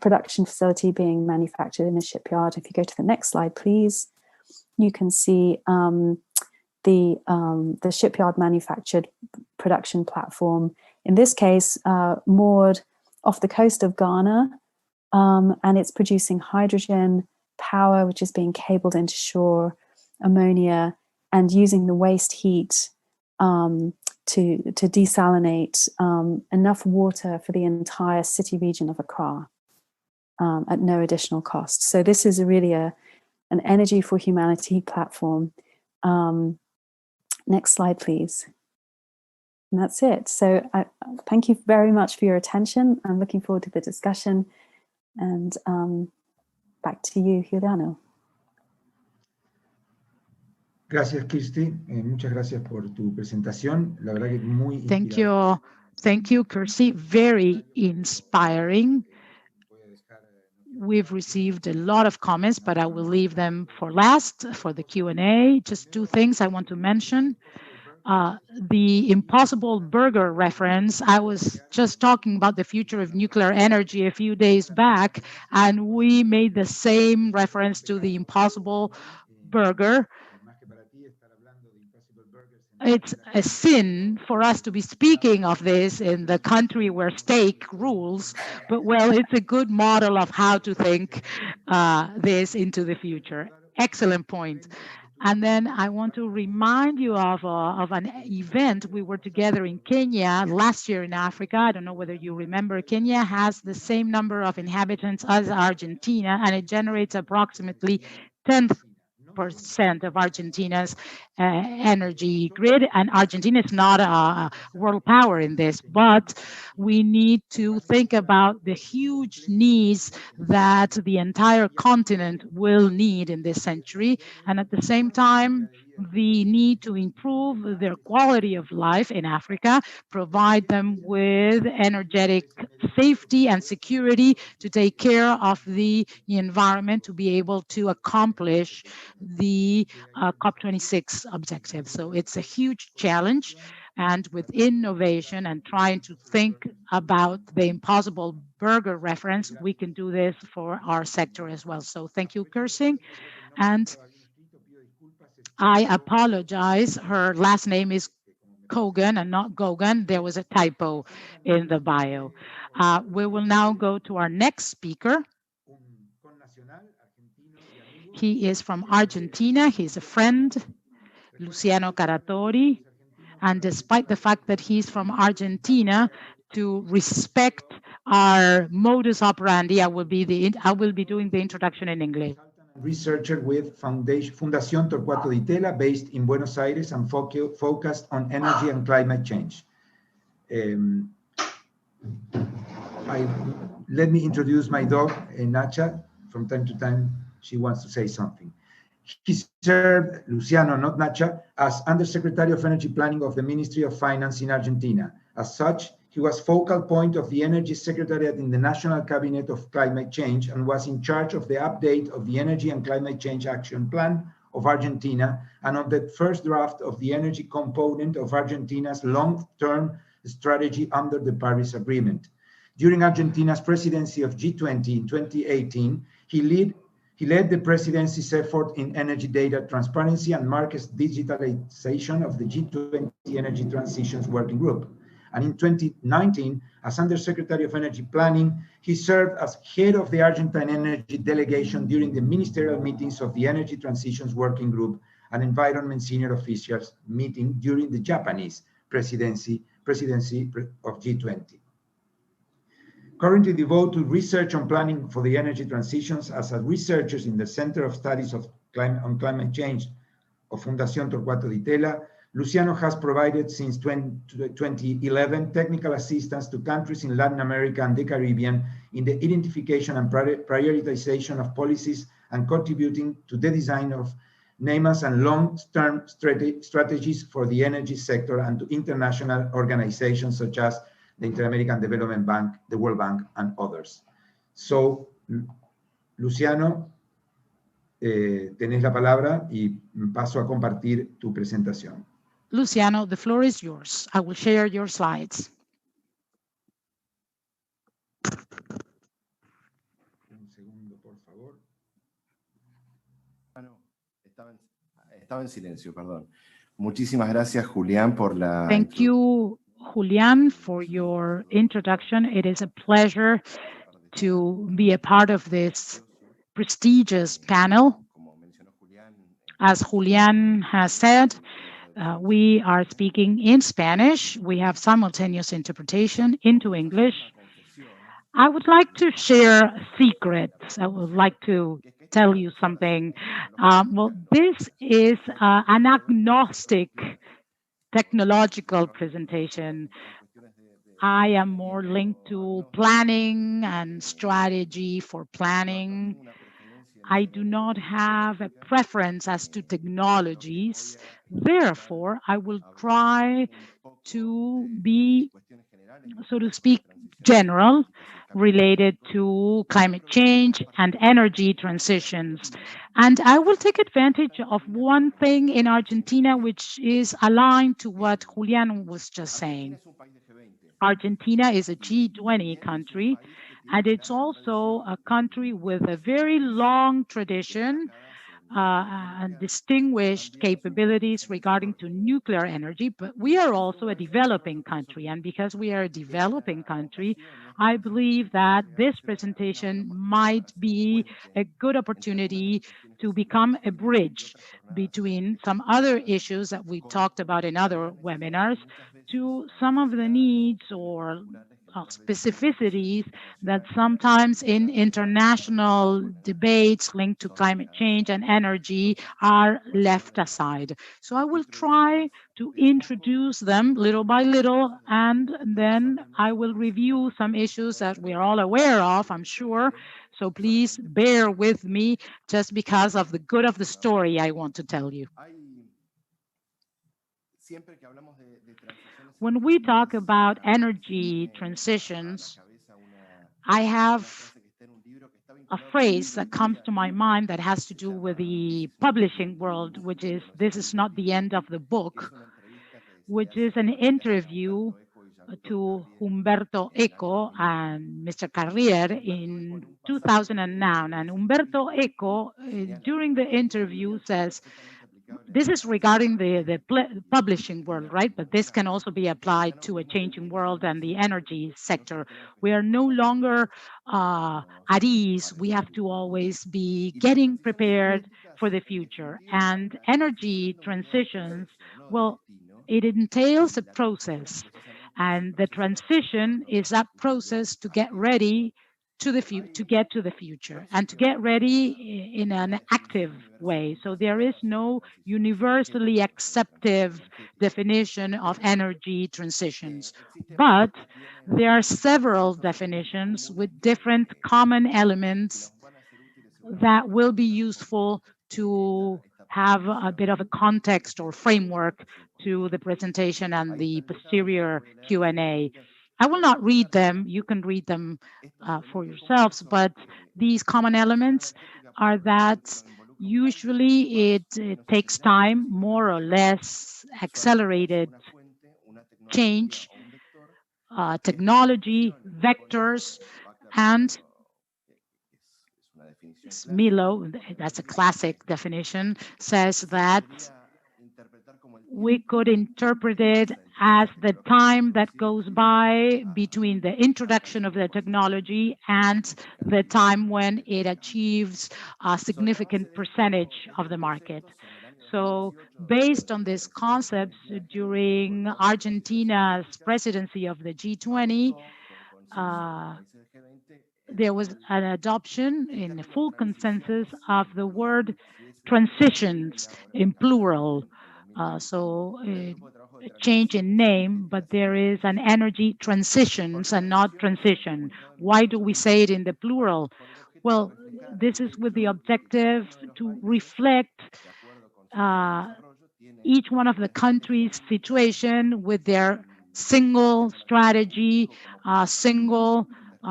production facility being manufactured in a shipyard. If you go to the next slide, please, you can see the shipyard manufactured production platform. In this case, moored off the coast of Ghana, and it's producing hydrogen power, which is being cabled into shore, ammonia, and using the waste heat to desalinate enough water for the entire city region of Accra at no additional cost. So this is really an energy for humanity platform. Next slide, please. And that's it. So I thank you very much for your attention. I'm looking forward to the discussion. And back to you, Juliano. Gracias, Kirsty. Muchas gracias por tu presentación. La verdad que muy inspiradora. Thank you, Kirsty. Very inspiring. We've received a lot of comments, but I will leave them for last for the Q&A. Just two things I want to mention. The Impossible Burger reference, I was just talking about the future of nuclear energy a few days back, and we made the same reference to the Impossible Burger. It's a sin for us to be speaking of this in the country where steak rules, but well, it's a good model of how to think this into the future. Excellent point. And then I want to remind you of an event. We were together in Kenya last year in Africa. I don't know whether you remember. Kenya has the same number of inhabitants as Argentina, and it generates approximately 10% of Argentina's energy grid, and Argentina is not a world power in this, but we need to think about the huge needs that the entire continent will need in this century, and at the same time the need to improve their quality of life in Africa, provide them with energetic safety and security to take care of the environment, to be able to accomplish the COP26 objectives. So it's a huge challenge. and with innovation and trying to think about the impossible burger reference, we can do this for our sector as well. So thank you, Kirsing. And I apologize. Her last name is Kogan and not Gogan. There was a typo in the bio. We will now go to our next speaker. He is from Argentina. He's a friend, Luciano Caratori. And despite the fact that he's from Argentina, to respect our modus operandi, I will be doing the introduction in English. Researcher with Fundación Torcuato Di Tella, based in Buenos Aires and focused on energy and climate change. Let me introduce my dog, Nacha. From time to time, she wants to say something. He served, Luciano, not Nacha, as Undersecretary of Energy Planning of the Ministry of Finance in Argentina. As such, he was focal point of the Energy Secretariat in the National Cabinet of Climate Change and was in charge of the update of the Energy and Climate Change Action Plan of Argentina and of the first draft of the energy component of Argentina's long-term strategy under the Paris Agreement. During Argentina's presidency of G20 in 2018, he led the presidency's effort in energy data transparency and market digitalization of the G20 Energy Transitions Working Group. And in 2019, as Undersecretary of Energy Planning, he served as head of the Argentine Energy Delegation during the ministerial meetings of the Energy Transitions Working Group and Environment Senior Officials meeting during the Japanese presidency of G20. Currently devoted to research on planning for the energy transitions as a researcher in the Center of Studies on Climate Change of Fundación Torcuato Di Tella, Luciano has provided since 2011 technical assistance to countries in Latin America and the Caribbean in the identification and prioritization of policies and contributing to the design of NEMAs and long-term strategies for the energy sector and to international organizations such as the Inter-American Development Bank, the World Bank, and others. So, Luciano, tenés la palabra y paso a compartir tu presentación. Luciano, the floor is yours. I will share your slides. Un segundo, por favor. Estaba en silencio, perdón. Muchísimas gracias, Julián, por la... Thank you, Julián, for your introduction. It is a pleasure to be a part of this prestigious panel. As Julián has said, we are speaking in Spanish. We have simultaneous interpretation into English. I would like to share secrets. I would like to tell you something. Well, this is an agnostic technological presentation. I am more linked to planning and strategy for planning. I do not have a preference as to technologies. Therefore, I will try to be, so to speak, general, related to climate change and energy transitions. And I will take advantage of one thing in Argentina, which is aligned to what Julián was just saying. Argentina is a G20 country, and it's also a country with a very long tradition and distinguished capabilities regarding to nuclear energy, but we are also a developing country. And because we are a developing country, I believe that this presentation might be a good opportunity to become a bridge between some other issues that we talked about in other webinars to some of the needs or specificities that sometimes in international debates linked to climate change and energy are left aside. So I will try to introduce them little by little, and then I will review some issues that we are all aware of, I'm sure. So please bear with me just because of the good of the story I want to tell you. When we talk about energy transitions, I have a phrase that comes to my mind that has to do with the publishing world, which is, this is not the end of the book. which is an interview to Humberto Eco and Mr. Carrier in 2009. And Humberto Eco, during the interview, says, this is regarding the publishing world, right? But this can also be applied to a changing world and the energy sector. We are no longer at ease. We have to always be getting prepared for the future. And energy transitions, well, it entails a process. And the transition is that process to get ready to get to the future and to get ready in an active way. So there is no universally accepted definition of energy transitions, but there are several definitions with different common elements that will be useful to have a bit of a context or framework to the presentation and the posterior Q&A. I will not read them. You can read them for yourselves, but these common elements are that usually it takes time, more or less accelerated change, technology, vectors, and Milo, that's a classic definition, says that we could interpret it as the time that goes by between the introduction of the technology and the time when it achieves a significant percentage of the market. So based on these concepts, during Argentina's presidency of the G20, there was an adoption in full consensus of the word transitions in plural. So a change in name, but there is an energy transitions and not transition. Why do we say it in the plural? Well, this is with the objective to reflect each one of the countries' situation with their single strategy, single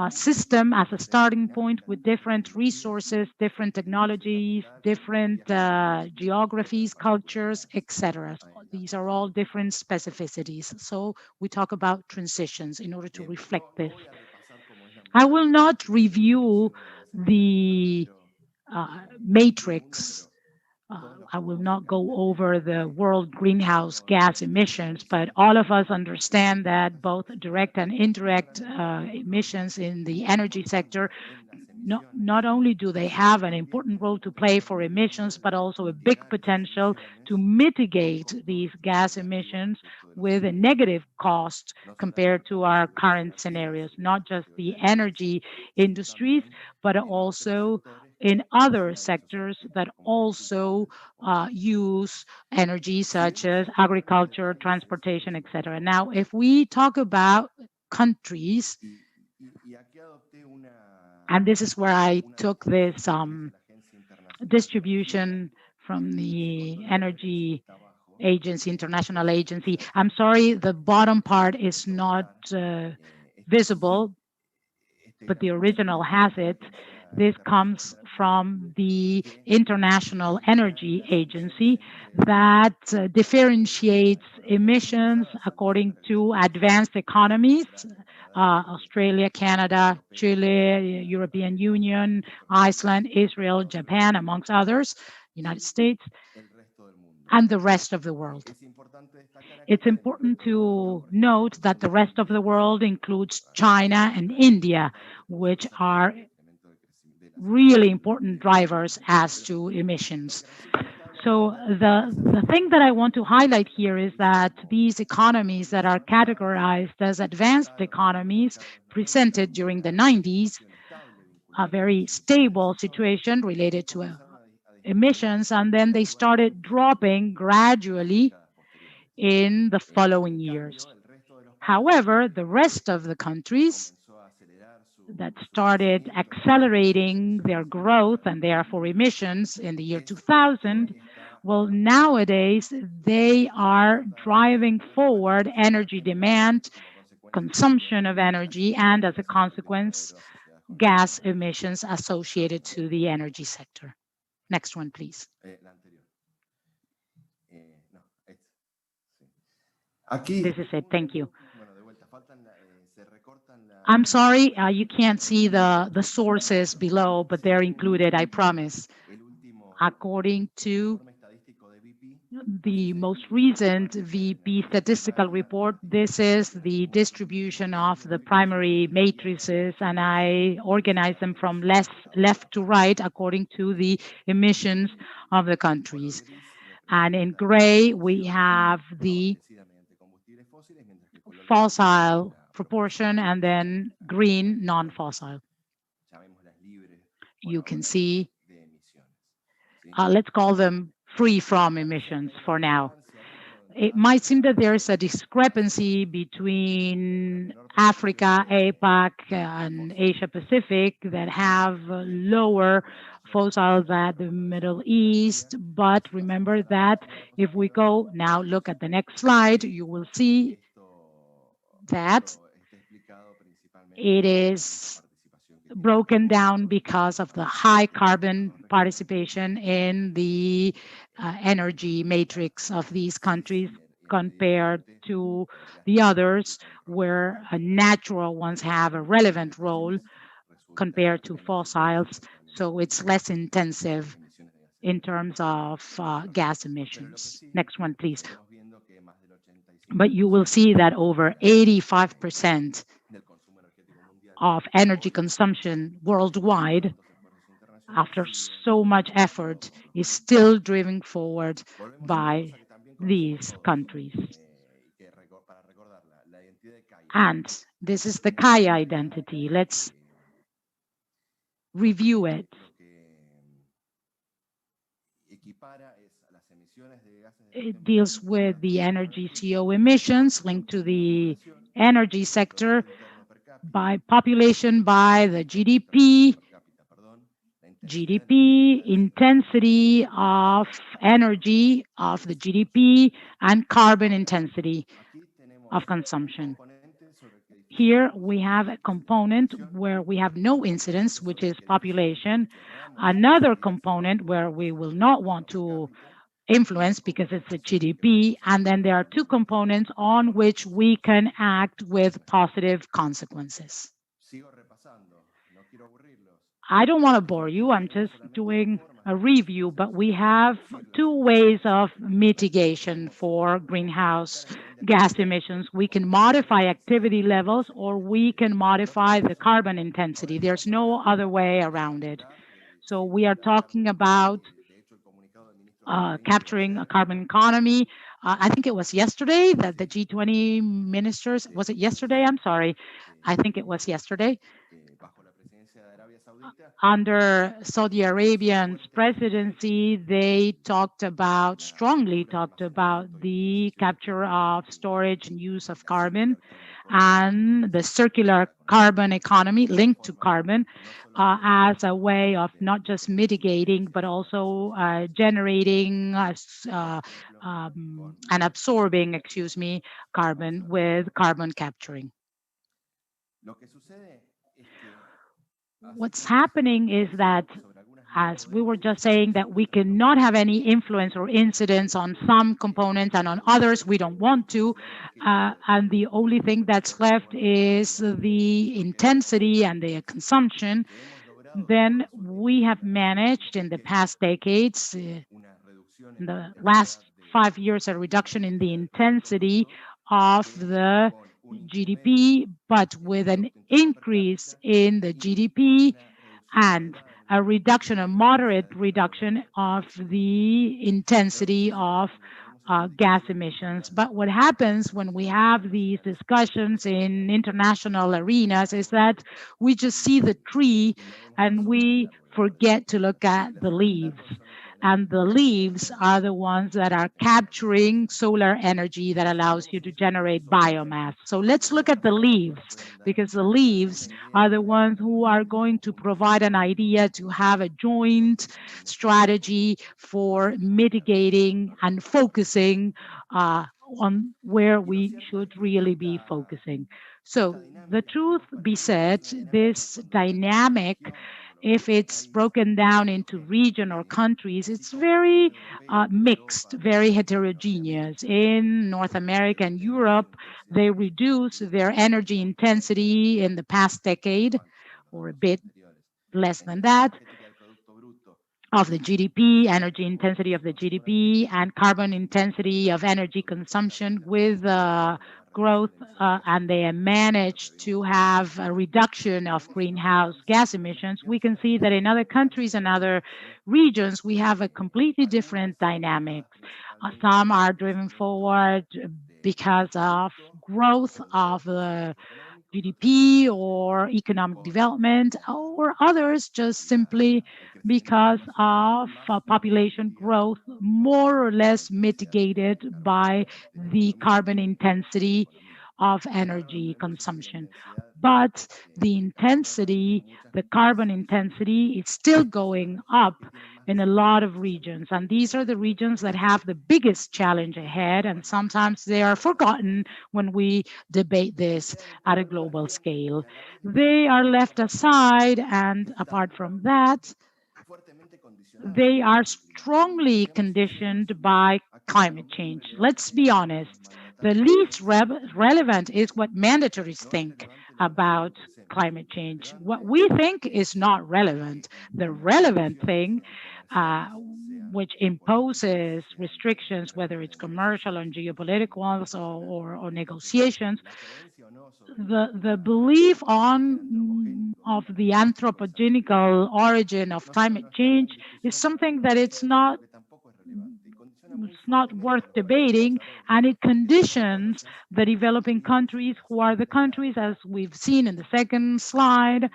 system as a starting point with different resources, different technologies, different geographies, cultures, etc. These are all different specificities. So we talk about transitions in order to reflect this. I will not review the matrix. I will not go over the world greenhouse gas emissions, but all of us understand that both direct and indirect emissions in the energy sector, not only do they have an important role to play for emissions, but also a big potential to mitigate these gas emissions with a negative cost compared to our current scenarios, not just the energy industries, but also in other sectors that also use energy, such as agriculture, transportation, etc. Now, if we talk about countries, and this is where I took this distribution from the Energy Agency, International Agency. I'm sorry, the bottom part is not visible, but the original has it. This comes from the International Energy Agency that differentiates emissions according to advanced economies, Australia, Canada, Chile, European Union, Iceland, Israel, Japan, amongst others, United States, and the rest of the world. It's important to note that the rest of the world includes China and India, which are really important drivers as to emissions. So the thing that I want to highlight here is that these economies that are categorized as advanced economies presented during the 90s a very stable situation related to emissions, and then they started dropping gradually in the following years. However, the rest of the countries that started accelerating their growth and therefore emissions in the year 2000, well, nowadays they are driving forward energy demand, consumption of energy, and as a consequence, gas emissions associated to the energy sector. Next one, please. This is it. Thank you. I'm sorry, you can't see the sources below, but they're included, I promise. According to the most recent VP statistical report, this is the distribution of the primary matrices, and I organize them from left to right according to the emissions of the countries. And in gray, we have the fossil proportion, and then green, non-fossil. You can see, let's call them free from emissions for now. It might seem that there's a discrepancy between Africa, APAC, and Asia Pacific that have lower fossils than the Middle East. But remember that if we go now, look at the next slide, you will see that it is broken down because of the high carbon participation in the energy matrix of these countries compared to the others, where natural ones have a relevant role compared to fossils. So it's less intensive in terms of gas emissions. Next one, please. But you will see that over 85% of energy consumption worldwide, after so much effort, is still driven forward by these countries. And this is the Kaya identity. Let's review it. It deals with the energy CO emissions linked to the energy sector by population, by the GDP, intensity of energy of the GDP, and carbon intensity of consumption. Here we have a component where we have no incidence, which is population. Another component where we will not want to influence because it's the GDP. And then there are two components on which we can act with positive consequences. I don't want to bore you. I'm just doing a review, but we have two ways of mitigation for greenhouse gas emissions. We can modify activity levels, or we can modify the carbon intensity. There's no other way around it. So we are talking about capturing a carbon economy. I think it was yesterday that the G20 ministers, was it yesterday? I'm sorry. I think it was yesterday. Under Saudi Arabian's presidency, they strongly talked about the capture of storage and use of carbon and the circular carbon economy linked to carbon as a way of not just mitigating, but also generating and absorbing, carbon with carbon capturing. What's happening is that, as we were just saying, that we cannot have any influence or incidence on some components, and on others we don't want to. And the only thing that's left is the intensity and the consumption. Then we have managed in the past decades, in the last 5 years, a reduction in the intensity of the GDP, but with an increase in the GDP and a reduction, a moderate reduction of the intensity of gas emissions. But what happens when we have these discussions in international arenas is that we just see the tree and we forget to look at the leaves. And the leaves are the ones that are capturing solar energy that allows you to generate biomass. So let's look at the leaves, because the leaves are the ones who are going to provide an idea to have a joint strategy for mitigating and focusing on where we should really be focusing. So the truth be said, this dynamic if it's broken down into region or countries, it's very mixed, very heterogeneous. In North America and Europe, they reduced their energy intensity in the past decade, or a bit less than that, of the GDP, energy intensity of the GDP, and carbon intensity of energy consumption with growth, and they managed to have a reduction of greenhouse gas emissions. We can see that in other countries and other regions, we have a completely different dynamics. Some are driven forward because of growth of the GDP or economic development, or others just simply because of population growth, more or less mitigated by the carbon intensity of energy consumption. But the intensity, the carbon intensity, is still going up in a lot of regions. And these are the regions that have the biggest challenge ahead. And sometimes they are forgotten when we debate this at a global scale. They are left aside. And apart from that, they are strongly conditioned by climate change. Let's be honest. The least relevant is what mandatories think about climate change. What we think is not relevant. The relevant thing, which imposes restrictions, whether it's commercial or geopolitical ones or negotiations, the belief of the anthropogenical origin of climate change is something that it's not worth debating, and it conditions the developing countries, who are the countries, as we've seen in the second slide,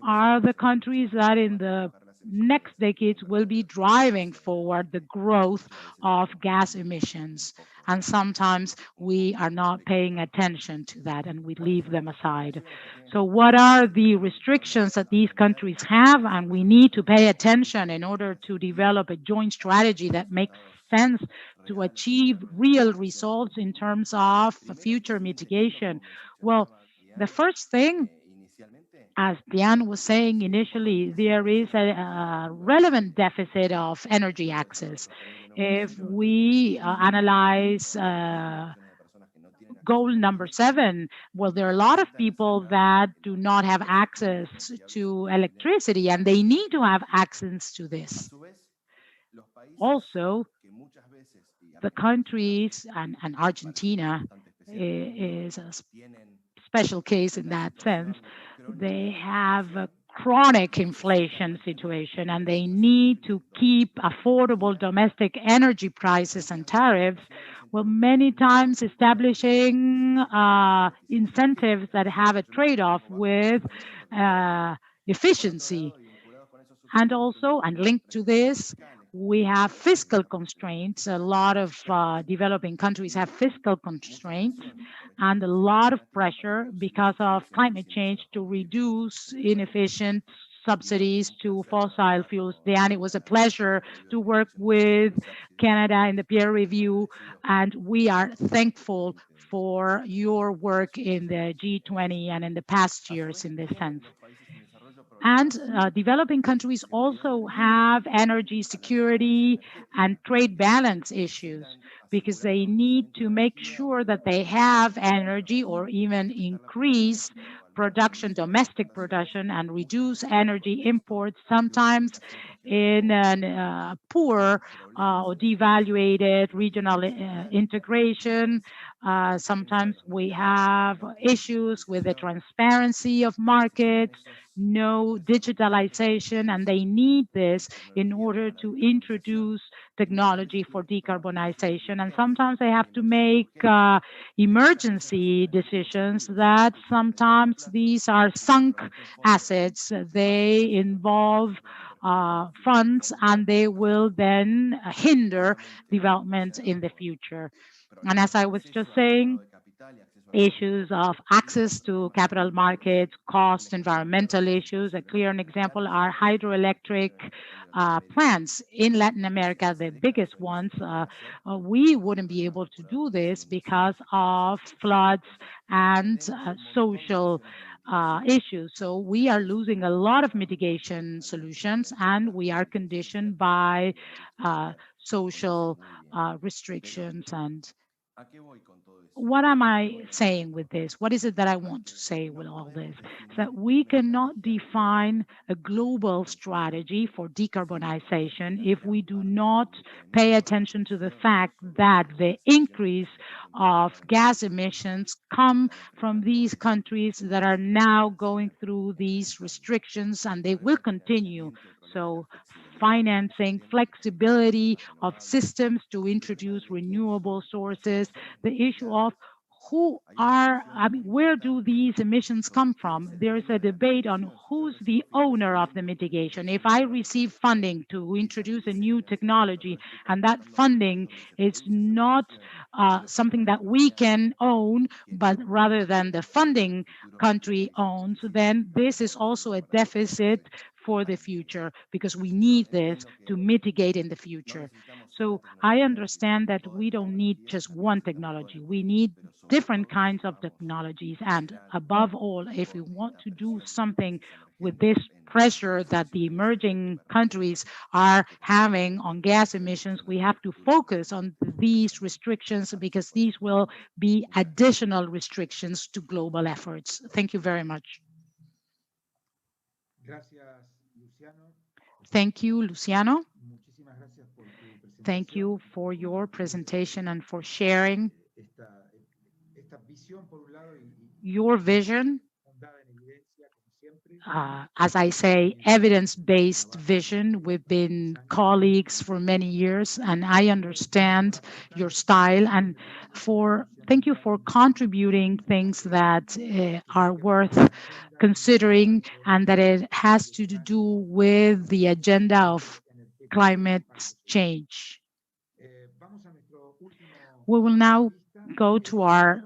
are the countries that in the next decades will be driving forward the growth of gas emissions. And sometimes we are not paying attention to that and we leave them aside. So what are the restrictions that these countries have? And we need to pay attention in order to develop a joint strategy that makes sense to achieve real results in terms of future mitigation. Well, the first thing, as Diane was saying initially, there is a relevant deficit of energy access. If we analyze goal number 7, well, there are a lot of people that do not have access to electricity, and they need to have access to this. Also, the countries, and Argentina is a special case in that sense, they have a chronic inflation situation, and they need to keep affordable domestic energy prices and tariffs. Well, many times establishing incentives that have a trade-off with efficiency. And also, and linked to this, we have fiscal constraints. A lot of developing countries have fiscal constraints and a lot of pressure because of climate change to reduce inefficient subsidies to fossil fuels. Diane, it was a pleasure to work with Canada in the peer review, and we are thankful for your work in the G20 and in the past years in this sense. And developing countries also have energy security and trade balance issues, because they need to make sure that they have energy or even increase production, domestic production, and reduce energy imports, sometimes in a poor or devaluated regional integration. Sometimes we have issues with the transparency of markets, no digitalization, and they need this in order to introduce technology for decarbonization. And sometimes they have to make emergency decisions that sometimes these are sunk assets. They involve funds, and they will then hinder development in the future. And as I was just saying, issues of access to capital markets, cost, environmental issues. A clear example are hydroelectric plants in Latin America, the biggest ones. We wouldn't be able to do this because of floods and social issues. So we are losing a lot of mitigation solutions, and we are conditioned by social restrictions. And what am I saying with this? What is it that I want to say with all this? That we cannot define a global strategy for decarbonization if we do not pay attention to the fact that the increase of gas emissions come from these countries that are now going through these restrictions, and they will continue. So financing, flexibility of systems to introduce renewable sources, the issue of where do these emissions come from? There is a debate on who's the owner of the mitigation. If I receive funding to introduce a new technology and that funding is not something that we can own, but rather than the funding country owns, then this is also a deficit for the future, because we need this to mitigate in the future. So I understand that we don't need just one technology. We need different kinds of technologies. And above all, if we want to do something with this pressure that the emerging countries are having on gas emissions, we have to focus on these restrictions, because these will be additional restrictions to global efforts. Thank you very much. Thank you, Luciano. Thank you for your presentation and for sharing your vision. As I say, evidence-based vision. We've been colleagues for many years, and I understand your style. And thank you for contributing things that are worth considering, and that it has to do with the agenda of climate change. We will now go to our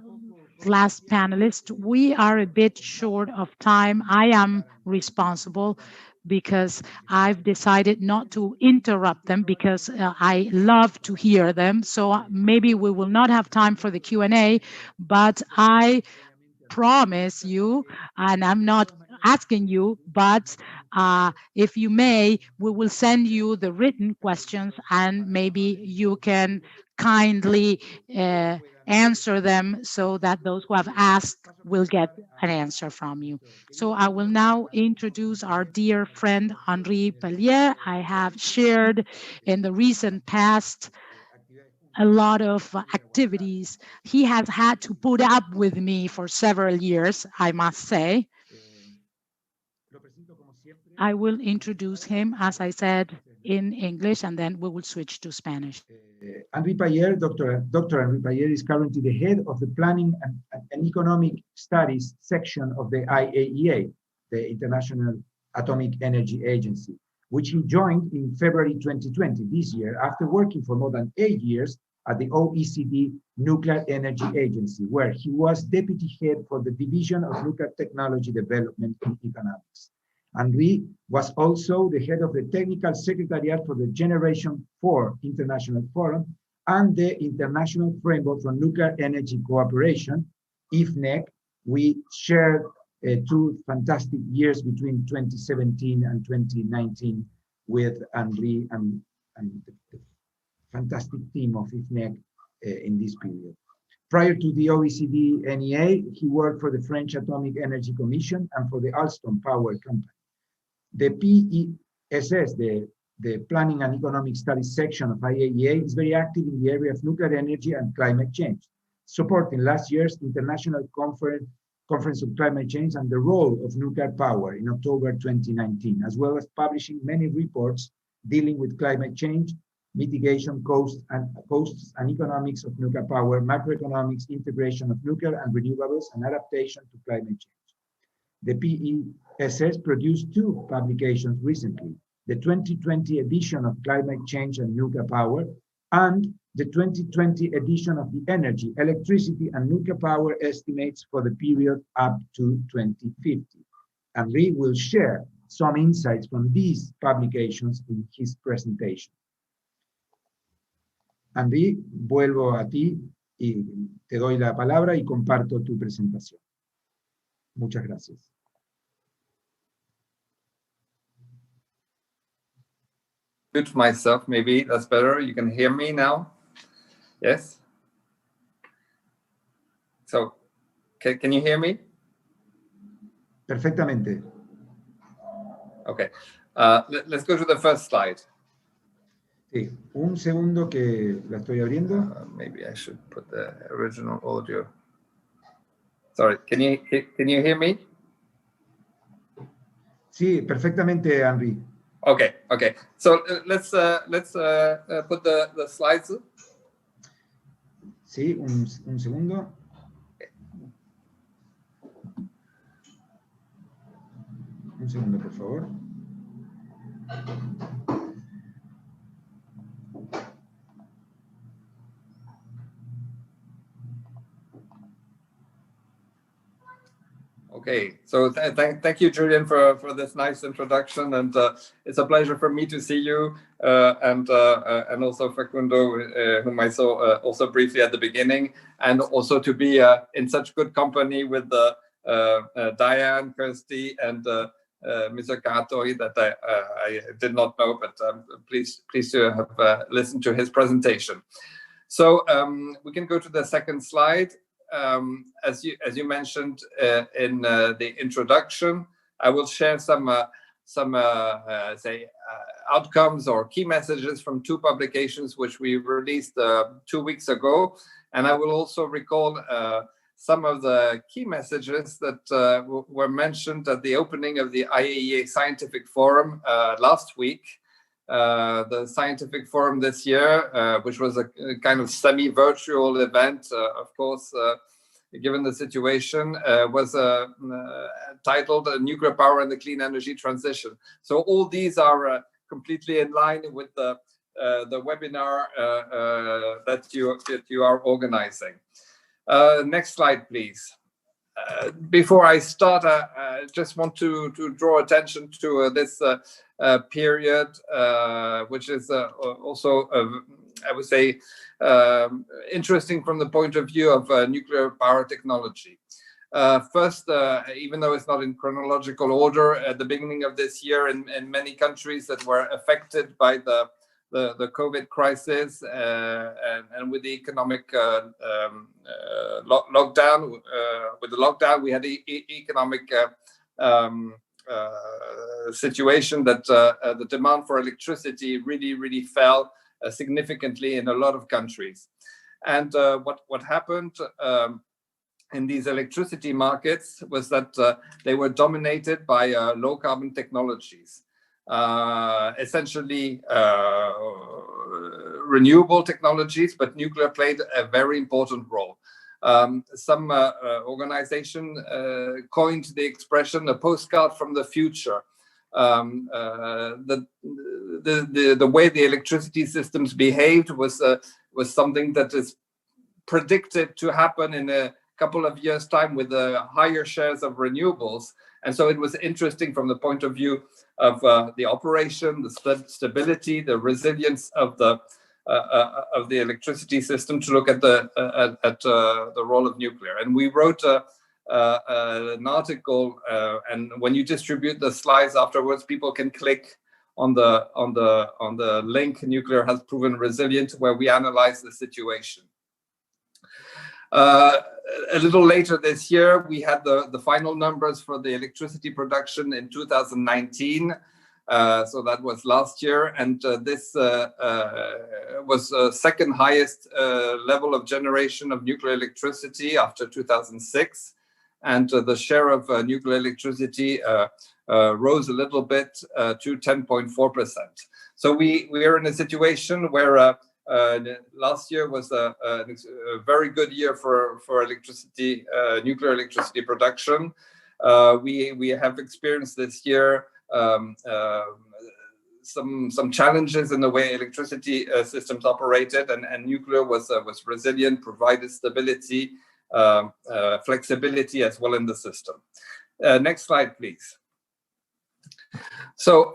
last panelist. We are a bit short of time. I am responsible because I've decided not to interrupt them, because I love to hear them. So maybe we will not have time for the Q&A, but I promise you, and I'm not asking you, but if you may, we will send you the written questions, and maybe you can kindly answer them so that those who have asked will get an answer from you. So I will now introduce our dear friend, Henri Pellier. I have shared in the recent past a lot of activities. He has had to put up with me for several years, I must say. I will introduce him, as I said, in English, and then we will switch to Spanish. Henri Pellier, Dr. Henri Pellier is currently the head of the Planning and Economic Studies section of the IAEA, the International Atomic Energy Agency, which he joined in February 2020, this year, after working for more than 8 years at the OECD Nuclear Energy Agency, where he was deputy head for the Division of Nuclear Technology Development and Economics. Henri was also the head of the Technical Secretariat for the Generation 4 International Forum and the International Framework for Nuclear Energy Cooperation, IFNEC. We shared 2 fantastic years between 2017 and 2019 with Henri and the fantastic team of IFNEC in this period. Prior to the OECD NEA, he worked for the French Atomic Energy Commission and for the Alstom Power Company. The PESS, the Planning and Economic Studies section of IAEA, is very active in the area of nuclear energy and climate change, supporting last year's International Conference of Climate Change and the role of nuclear power in October 2019, as well as publishing many reports dealing with climate change, mitigation, costs and economics of nuclear power, macroeconomics, integration of nuclear and renewables, and adaptation to climate change. The PESS produced 2 publications recently, the 2020 edition of Climate Change and Nuclear Power, and the 2020 edition of the Energy, Electricity and Nuclear Power Estimates for the period up to 2050. Henri will share some insights from these publications in his presentation. Henri, vuelvo a ti y te doy la palabra y comparto tu presentación. Muchas gracias. Mute myself, maybe that's better. You can hear me now? Yes? So, can you hear me? Perfectamente. Okay. Let's go to the first slide. Sí, un segundo que la estoy abriendo. Maybe I should put the original audio. Sorry, can you hear me? Sí, perfectamente, Henry. Okay. So let's put the slides. Sí, un segundo. Un segundo, por favor. Okay, so thank you, Julian, for this nice introduction, and it's a pleasure for me to see you, and also Facundo, whom I saw also briefly at the beginning, and also to be in such good company with Diane, Kirsty, and Mr. Katoi that I did not know, but I'm pleased to have listened to his presentation. So we can go to the second slide. As you mentioned in the introduction, I will share some outcomes or key messages from two publications which we released 2 weeks ago, and I will also recall some of the key messages that were mentioned at the opening of the IAEA Scientific Forum last week. The Scientific Forum this year, which was a kind of semi-virtual event, of course, given the situation, was titled Nuclear Power and the Clean Energy Transition. So all these are completely in line with the webinar that you are organizing. Next slide, please. Before I start, I just want to draw attention to this period, which is also, I would say, interesting from the point of view of nuclear power technology. First, even though it's not in chronological order, at the beginning of this year, in many countries that were affected by the COVID crisis and with the economic lockdown, we had the economic situation that the demand for electricity really fell significantly in a lot of countries. And what happened in these electricity markets was that they were dominated by low carbon technologies. Essentially renewable technologies, but nuclear played a very important role. Some organization coined the expression "a postcard from the future." The way the electricity systems behaved was something that is predicted to happen in a couple of years' time with higher shares of renewables. And so it was interesting from the point of view of the operation, the stability, the resilience of the electricity system to look at the role of nuclear. And we wrote an article, and when you distribute the slides afterwards, people can click on the link "Nuclear has proven resilient," where we analyze the situation. A little later this year, we had the final numbers for the electricity production in 2019. So that was last year, and this was second highest level of generation of nuclear electricity after 2006. And the share of nuclear electricity rose a little bit to 10.4%. So we are in a situation where last year was a very good year for electricity, nuclear electricity production. We have experienced this year some challenges in the way electricity systems operated, and nuclear was resilient, provided stability, flexibility as well in the system. Next slide, please. So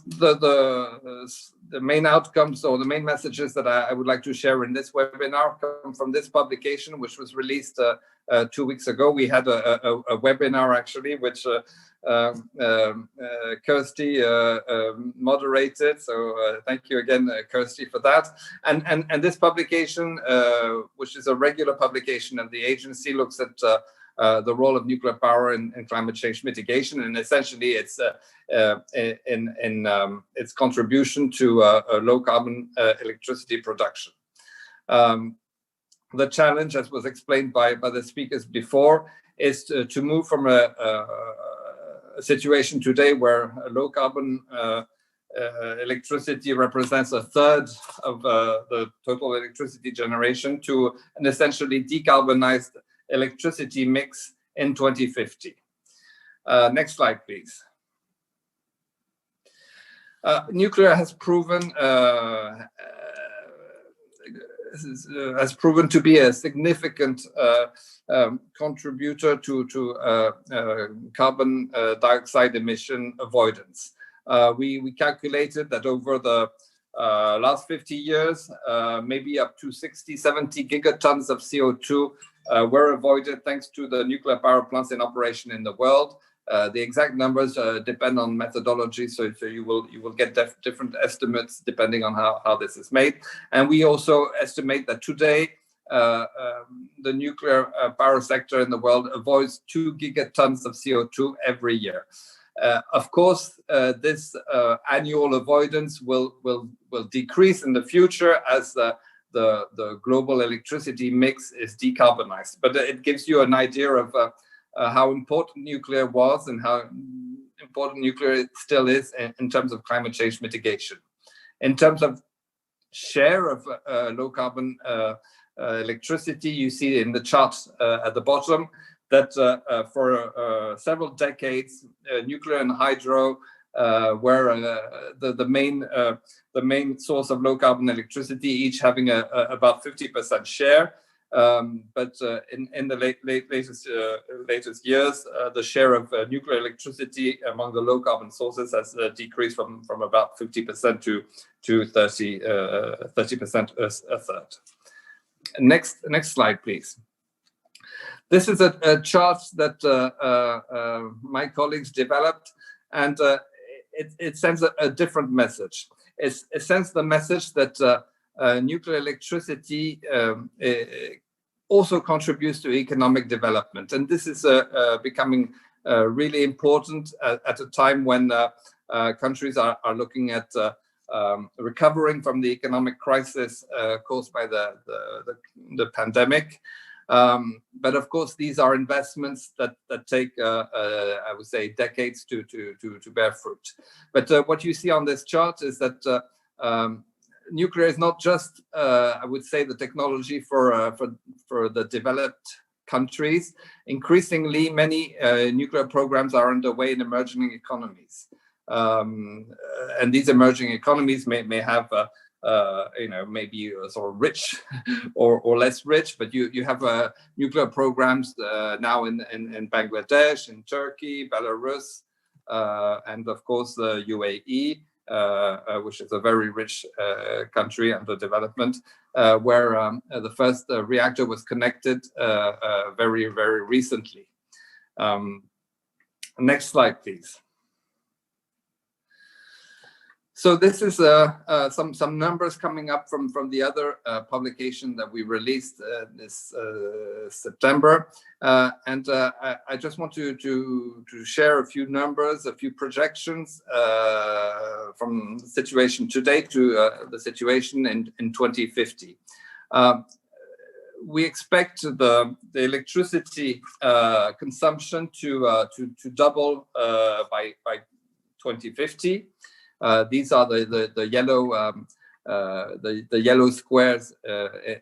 the main outcomes or the main messages that I would like to share in this webinar come from this publication, which was released 2 weeks ago. We had a webinar actually, which Kirsty moderated. So thank you again, Kirsty, for that. And this publication, which is a regular publication of the agency, looks at the role of nuclear power in climate change mitigation, and essentially it's in its contribution to low carbon electricity production. The challenge, as was explained by the speakers before, is to move from a situation today where low carbon electricity represents a third of the total electricity generation to an essentially decarbonized electricity mix in 2050. Next slide, please. Nuclear has proven to be a significant contributor to carbon dioxide emission avoidance. We calculated that over the last 50 years, maybe up to 60-70 gigatons of CO2 were avoided thanks to the nuclear power plants in operation in the world. The exact numbers depend on methodology, so you will get different estimates depending on how this is made. And we also estimate that today the nuclear power sector in the world avoids 2 gigatons of CO2 every year. Of course, this annual avoidance will decrease in the future as the global electricity mix is decarbonized. But it gives you an idea of how important nuclear was and how important nuclear still is in terms of climate change mitigation. In terms of share of low carbon electricity, you see in the chart at the bottom that for several decades, nuclear and hydro were the main source of low carbon electricity, each having about 50% share. But in the latest years, the share of nuclear electricity among the low carbon sources has decreased from about 50% to 30%, a third. Next slide, please. This is a chart that my colleagues developed, and it sends a different message. It sends the message that nuclear electricity also contributes to economic development. And this is becoming really important at a time when countries are looking at recovering from the economic crisis caused by the pandemic. But of course, these are investments that take, I would say, decades to bear fruit. But what you see on this chart is that nuclear is not just, I would say, the technology for the developed countries. Increasingly, many nuclear programs are underway in emerging economies. And these emerging economies may have maybe sort of rich or less rich, but you have nuclear programs now in Bangladesh, in Turkey, Belarus, and of course the UAE, which is a very rich country under development, where the first reactor was connected very, very recently. Next slide, please. So this is some numbers coming up from the other publication that we released this September, and I just want to share a few numbers, a few projections from the situation today to the situation in 2050. We expect the electricity consumption to double by 2050. These are the yellow squares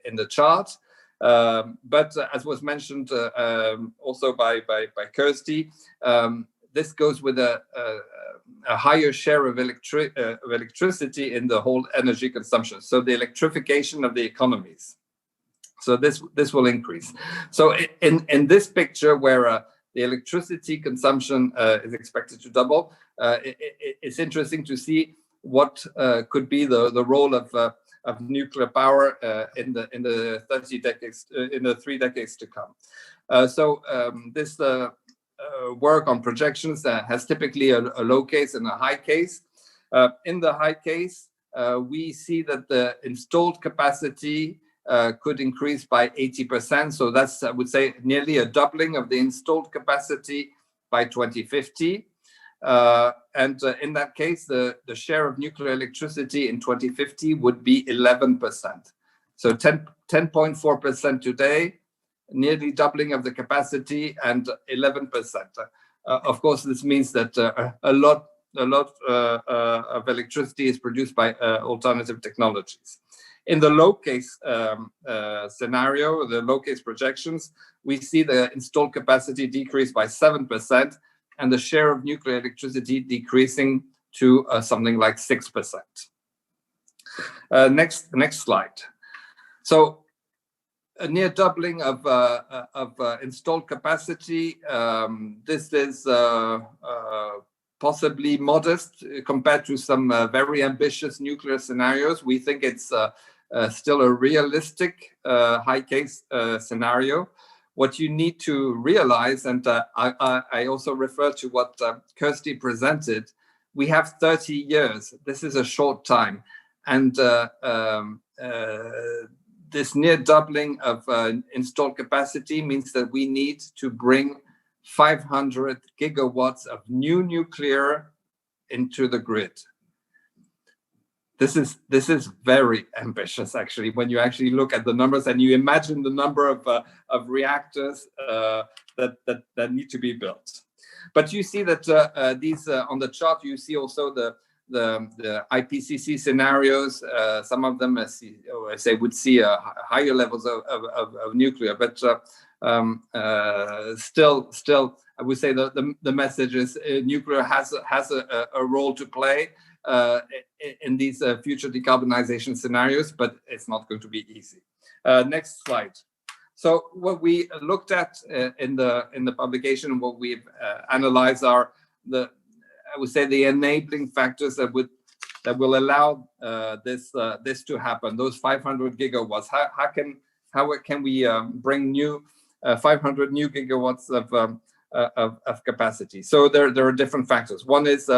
in the chart. But as was mentioned also by Kirsty, this goes with a higher share of electricity in the whole energy consumption. So the electrification of the economies. So this will increase. So in this picture where the electricity consumption is expected to double, it's interesting to see what could be the role of of nuclear power in the 3 decades to come. This work on projections has typically a low case and a high case. In the high case, we see that the installed capacity could increase by 80%. So that's, I would say, nearly a doubling of the installed capacity by 2050. In that case, the share of nuclear electricity in 2050 would be 11%. So 10.4% today, nearly doubling of the capacity, and 11%. Of course, this means that a lot of electricity is produced by alternative technologies. In the low case scenario, the low case projections, we see the installed capacity decrease by 7%, and the share of nuclear electricity decreasing to something like 6%. Next slide. So a near doubling of installed capacity. This is possibly modest compared to some very ambitious nuclear scenarios. We think it's still a realistic high case scenario. What you need to realize, and I also refer to what Kirsty presented, we have 30 years. This is a short time. And this near doubling of installed capacity means that we need to bring 500 gigawatts of new nuclear into the grid. This is very ambitious, actually, when you actually look at the numbers and you imagine the number of reactors that need to be built. But you see that these on the chart, you see also the IPCC scenarios. Some of them, would see higher levels of nuclear, but still, I would say the message is nuclear has a role to play in these future decarbonization scenarios, but it's not going to be easy. Next slide. So what we looked at in the publication, what we've analyzed are I would say the enabling factors that will allow this to happen. Those 500 gigawatts. How can we bring new 500 new gigawatts of capacity? So there are different factors. One is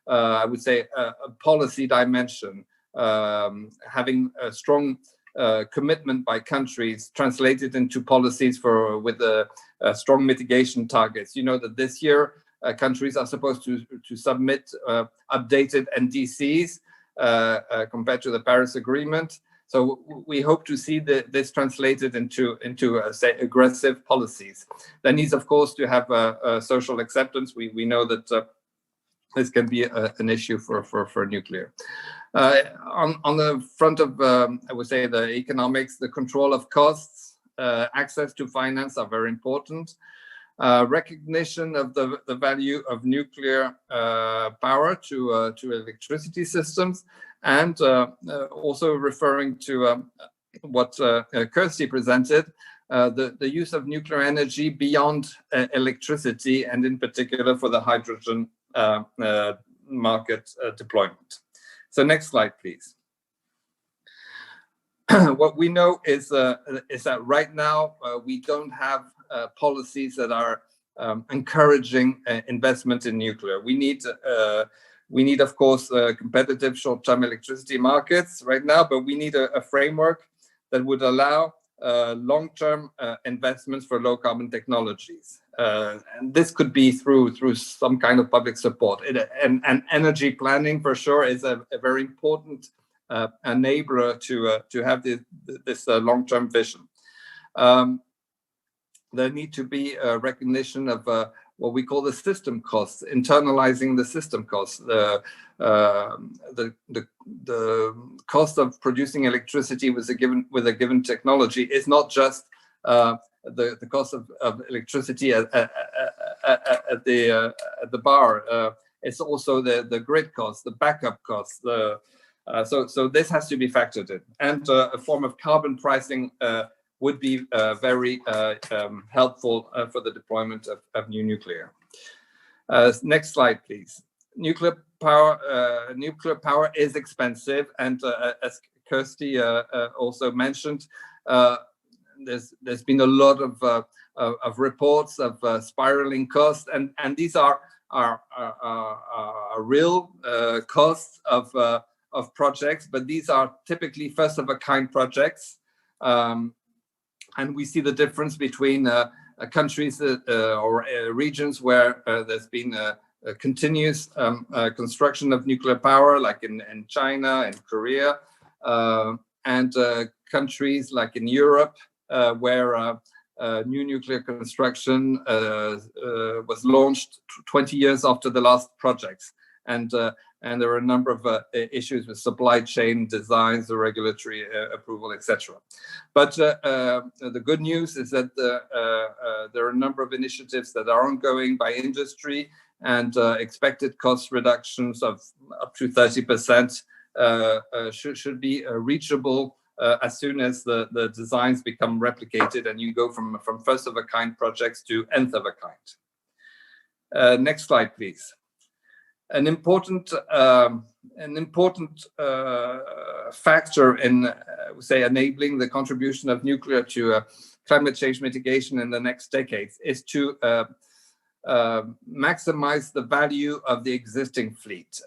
I would say a policy dimension, having a strong commitment by countries translated into policies with strong mitigation targets. You know that this year countries are supposed to submit updated NDCs compared to the Paris Agreement. So we hope to see this translated into say, aggressive policies. That needs, of course, to have social acceptance. We know that this can be an issue for nuclear. On the front of, I would say, the economics, the control of costs, access to finance are very important. Recognition of the value of nuclear power to electricity systems, and also referring to what Kirsty presented, the use of nuclear energy beyond electricity, and in particular for the hydrogen market deployment. So next slide, please. What we know is that right now we don't have policies that are encouraging investment in nuclear. We need, of course, competitive short-term electricity markets right now, but we need a framework that would allow long-term investments for low-carbon technologies. And this could be through some kind of public support. And energy planning, for sure, is a very important enabler to have this long-term vision. There need to be a recognition of what we call the system costs, internalizing the system costs. The cost of producing electricity with a given technology is not just the cost of electricity at the bar. It's also the grid costs, the backup costs. So this has to be factored in, and a form of carbon pricing would be very helpful for the deployment of new nuclear. Next slide, please. Nuclear power is expensive, and as Kirsty also mentioned, there's been a lot of reports of spiraling costs, and these are real costs of projects, but these are typically first-of-a-kind projects, and we see the difference between countries or regions where there's been a continuous construction of nuclear power, like in China and Korea, and countries like in Europe, where new nuclear construction was launched 20 years after the last projects. And there are a number of issues with supply chain designs, the regulatory approval, etc. But the good news is that there are a number of initiatives that are ongoing by industry, and expected cost reductions of up to 30% should be reachable as soon as the designs become replicated and you go from first-of-a-kind projects to nth-of-a-kind. Next slide, please. An important factor in, say, enabling the contribution of nuclear to climate change mitigation in the next decades is to maximize the value of the existing fleet,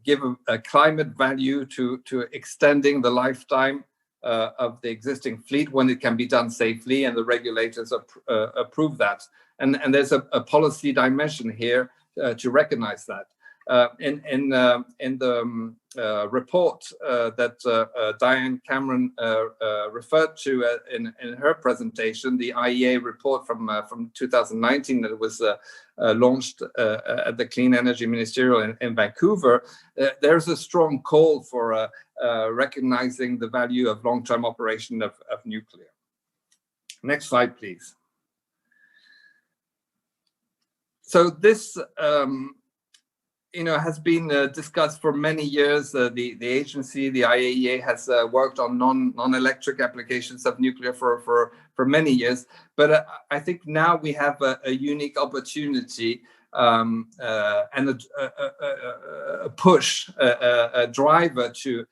give a climate value to extending the lifetime of the existing fleet when it can be done safely, and the regulators approve that. And there's a policy dimension here to recognize that. In the report that Diane Cameron referred to in her presentation, the IEA report from 2019 that was launched at the Clean Energy Ministerial in Vancouver, there's a strong call for recognizing the value of long-term operation of nuclear. Next slide, please. So this has been discussed for many years. The agency, the IAEA, has worked on non-electric applications of nuclear for many years. But I think now we have a unique opportunity and a push, a driver to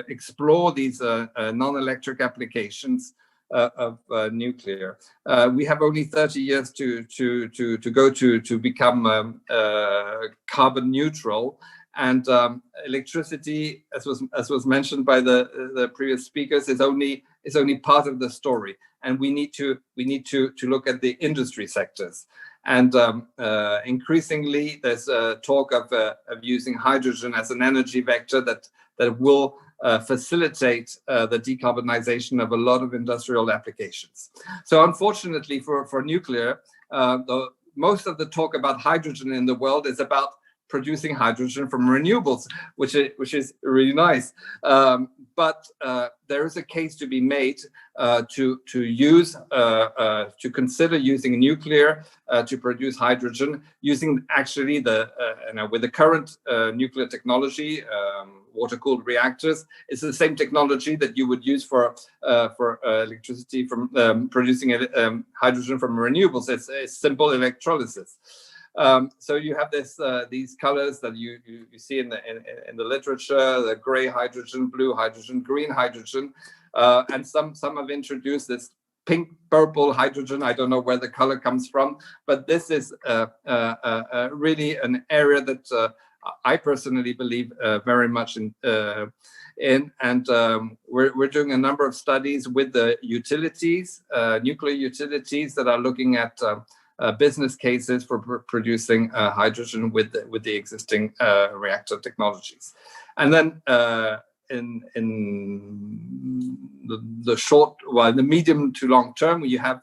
explore these non-electric applications of nuclear. We have only 30 years to go to become carbon neutral, and electricity, as was mentioned by the previous speakers, is only part of the story, and we need to look at the industry sectors. And increasingly, there's talk of using hydrogen as an energy vector that will facilitate the decarbonization of a lot of industrial applications. So unfortunately for nuclear, most of the talk about hydrogen in the world is about producing hydrogen from renewables, which is really nice. But there is a case to be made to consider using nuclear to produce hydrogen, using actually with the current nuclear technology, water-cooled reactors. It's the same technology that you would use for electricity from producing hydrogen from renewables. It's simple electrolysis. So you have these colors that you see in the literature: the gray hydrogen, blue hydrogen, green hydrogen, and some have introduced this pink purple hydrogen. I don't know where the color comes from, but this is really an area that I personally believe very much in, and we're doing a number of studies with the utilities, nuclear utilities, that are looking at business cases for producing hydrogen with the existing reactor technologies. And then in the medium to long term, you have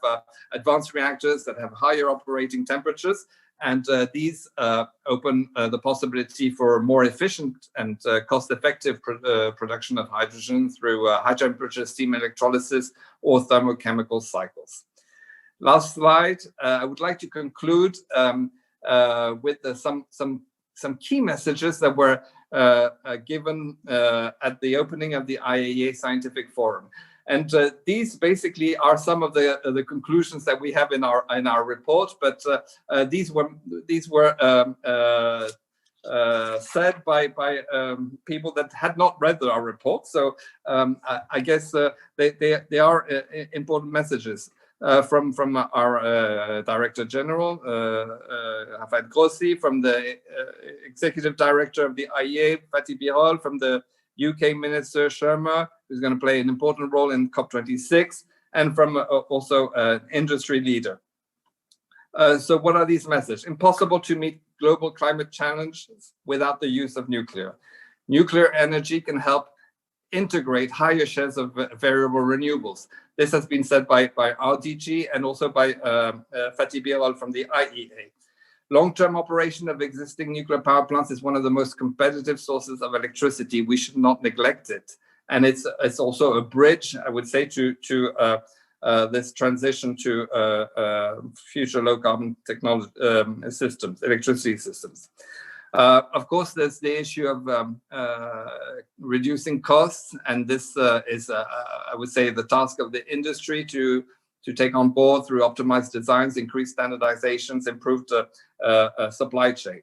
advanced reactors that have higher operating temperatures, and these open the possibility for more efficient and cost-effective production of hydrogen through high-temperature steam electrolysis or thermochemical cycles. Last slide. I would like to conclude with some key messages that were given at the opening of the IAEA Scientific Forum. And these basically are some of the conclusions that we have in our report. But these were said by people that had not read our report. So I guess they are important messages. From our Director General, Rafael Grossi, from the Executive Director of the IEA, Fatih Birol, from the UK Minister Sharma, who's going to play an important role in COP26, and from also an industry leader. So what are these messages? Impossible to meet global climate challenges without the use of nuclear. Nuclear energy can help integrate higher shares of variable renewables. This has been said by RDG and also by Fatih Birol from the IEA. Long-term operation of existing nuclear power plants is one of the most competitive sources of electricity. We should not neglect it. And it's also a bridge, I would say, to this transition to future low-carbon technology systems, electricity systems. Of course, there's the issue of reducing costs, and this is, I would say, the task of the industry to take on board through optimized designs, increased standardizations, improved supply chain.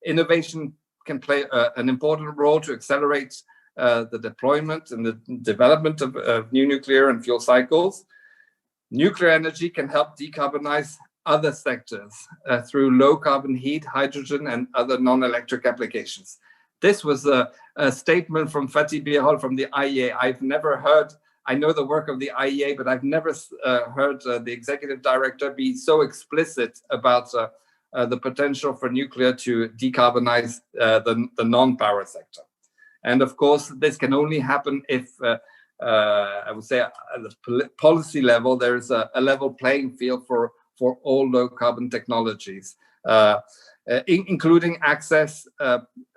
Innovation can play an important role to accelerate the deployment and the development of new nuclear and fuel cycles. Nuclear energy can help decarbonize other sectors through low carbon heat, hydrogen, and other non-electric applications. This was a statement from Fatih Birol from the IEA. I've never heard, I know the work of the IEA, but I've never heard the executive director be so explicit about the potential for nuclear to decarbonize the non-power sector. And of course, this can only happen if I would say at the policy level, there's a level playing field for all low carbon technologies, including access,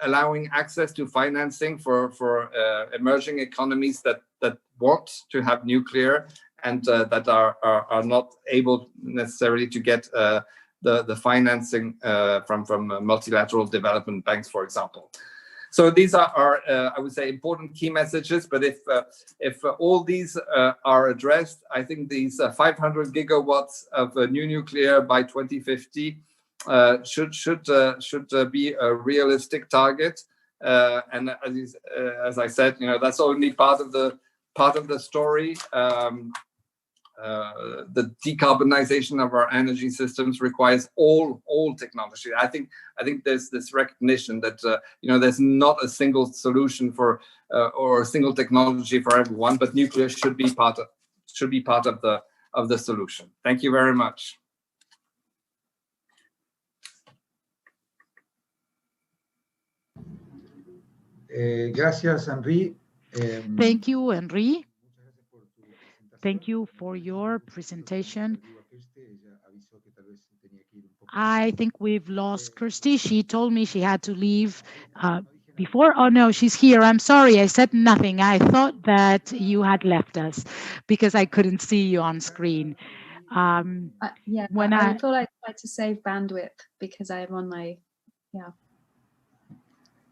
allowing access to financing for emerging economies that want to have nuclear and that are not able necessarily to get the financing from multilateral development banks, for example. So these are I would say, important key messages. But if all these are addressed, I think these 500 gigawatts of new nuclear by 2050 should be a realistic target. And as I said, that's only part of the story. The decarbonization of our energy systems requires all technology. I think there's this recognition that there's not a single solution for or a single technology for everyone, but nuclear should be part of the solution. Thank you very much. Gracias, Henri. Thank you, Henri. Thank you for your presentation. I think we've lost Kirsty. She told me she had to leave before. Oh, no, she's here. I'm sorry. I said nothing. I thought that you had left us because I couldn't see you on screen. Yeah, when I thought I'd try to save bandwidth because I'm on my, yeah.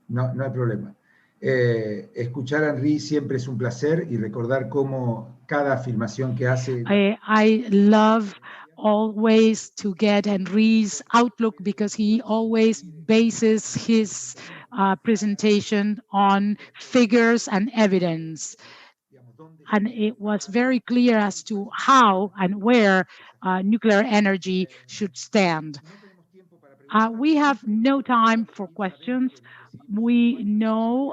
No hay problema. Escuchar a Henri siempre es un placer y recordar cómo cada afirmación que hace. I love always to get Henri's outlook because he always bases his presentation on figures and evidence. And it was very clear as to how and where nuclear energy should stand. We have no time for questions. We know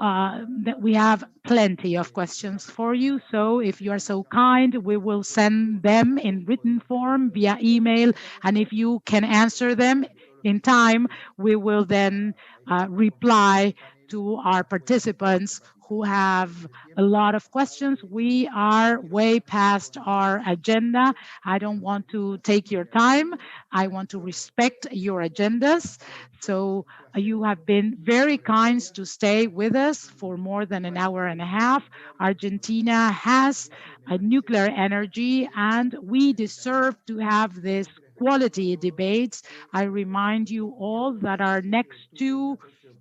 that we have plenty of questions for you. So if you are so kind, we will send them in written form via email. And if you can answer them in time, we will then reply to our participants who have a lot of questions. We are way past our agenda. I don't want to take your time. I want to respect your agendas. So you have been very kind to stay with us for more than an hour and a half. Argentina has a nuclear energy, and we deserve to have this quality debates. I remind you all that our next two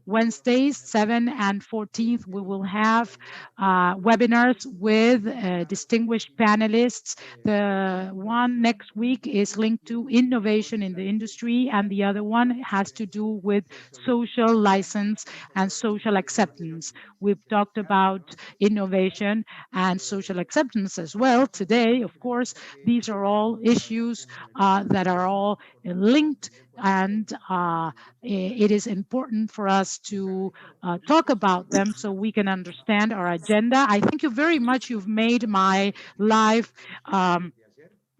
Wednesdays, 7 and 14th, we will have webinars with distinguished panelists. The one next week is linked to innovation in the industry, and the other one has to do with social license and social acceptance. We've talked about innovation and social acceptance as well today. Of course, these are all issues that are all linked, and it is important for us to talk about them so we can understand our agenda. I thank you very much. You've made my life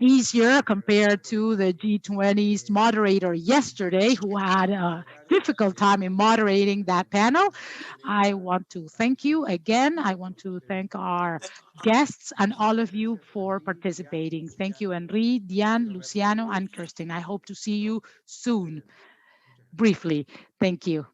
easier compared to the G20's moderator yesterday, who had a difficult time in moderating that panel. I want to thank you again. I want to thank our guests and all of you for participating. Thank you, Henri, Diane, Luciano, and Kirsten. I hope to see you soon. Briefly, thank you.